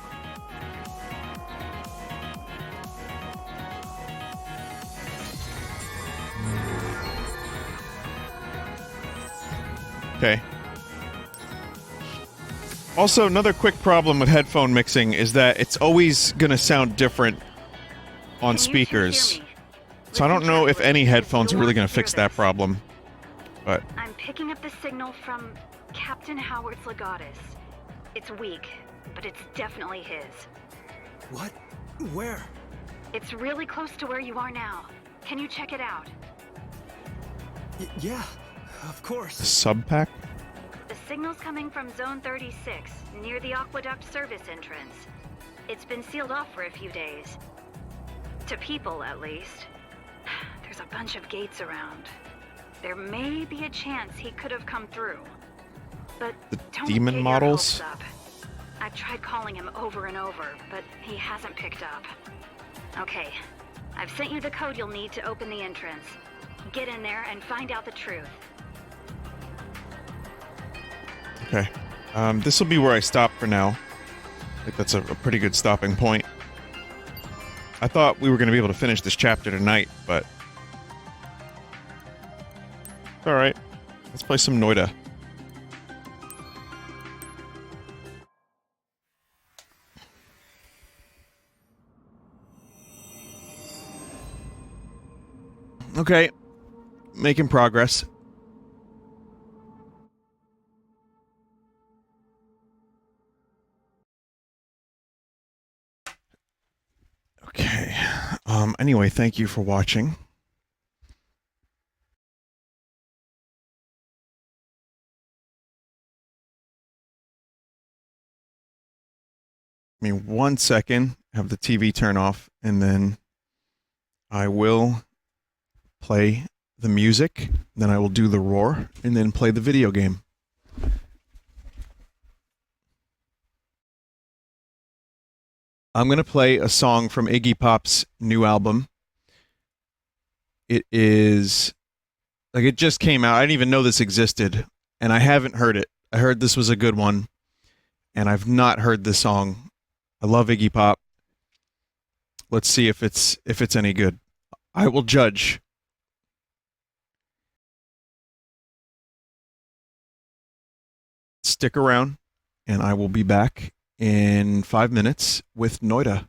Okay. Also, another quick problem with headphone mixing is that it's always gonna sound different on speakers. So I don't know if any headphones are really gonna fix that problem. But I'm picking up the signal from Captain Howard's Legatus. It's weak, but it's definitely his. What? Where? It's really close to where you are now. Can you check it out? Yeah, of course. the sub pack? The signal's coming from Zone 36, near the Aqueduct service entrance. It's been sealed off for a few days. To people, at least. There's a bunch of gates around. There may be a chance he could have come through. But The don't demon get your models? hopes up. I've tried calling him over and over, but he hasn't picked up. Okay, I've sent you the code you'll need to open the entrance. Get in there and find out the truth. Okay. This will be where I stop for now. I think that's a pretty good stopping point. I thought we were going to be able to finish this chapter tonight, but... Alright. Let's play some Noida. Okay. Making progress. Anyway, thank you for watching. Give me 1 second, have the TV turn off, and then I will play the music, then I will do the roar, and then play the video game. I'm going to play a song from Iggy Pop's new album. It is, like, it just came out. I didn't even know this existed, and I haven't heard it. I heard this was a good one, and I've not heard this song. I love Iggy Pop. Let's see if it's any good. I will judge. Stick around, and I will be back in 5 minutes with Noida.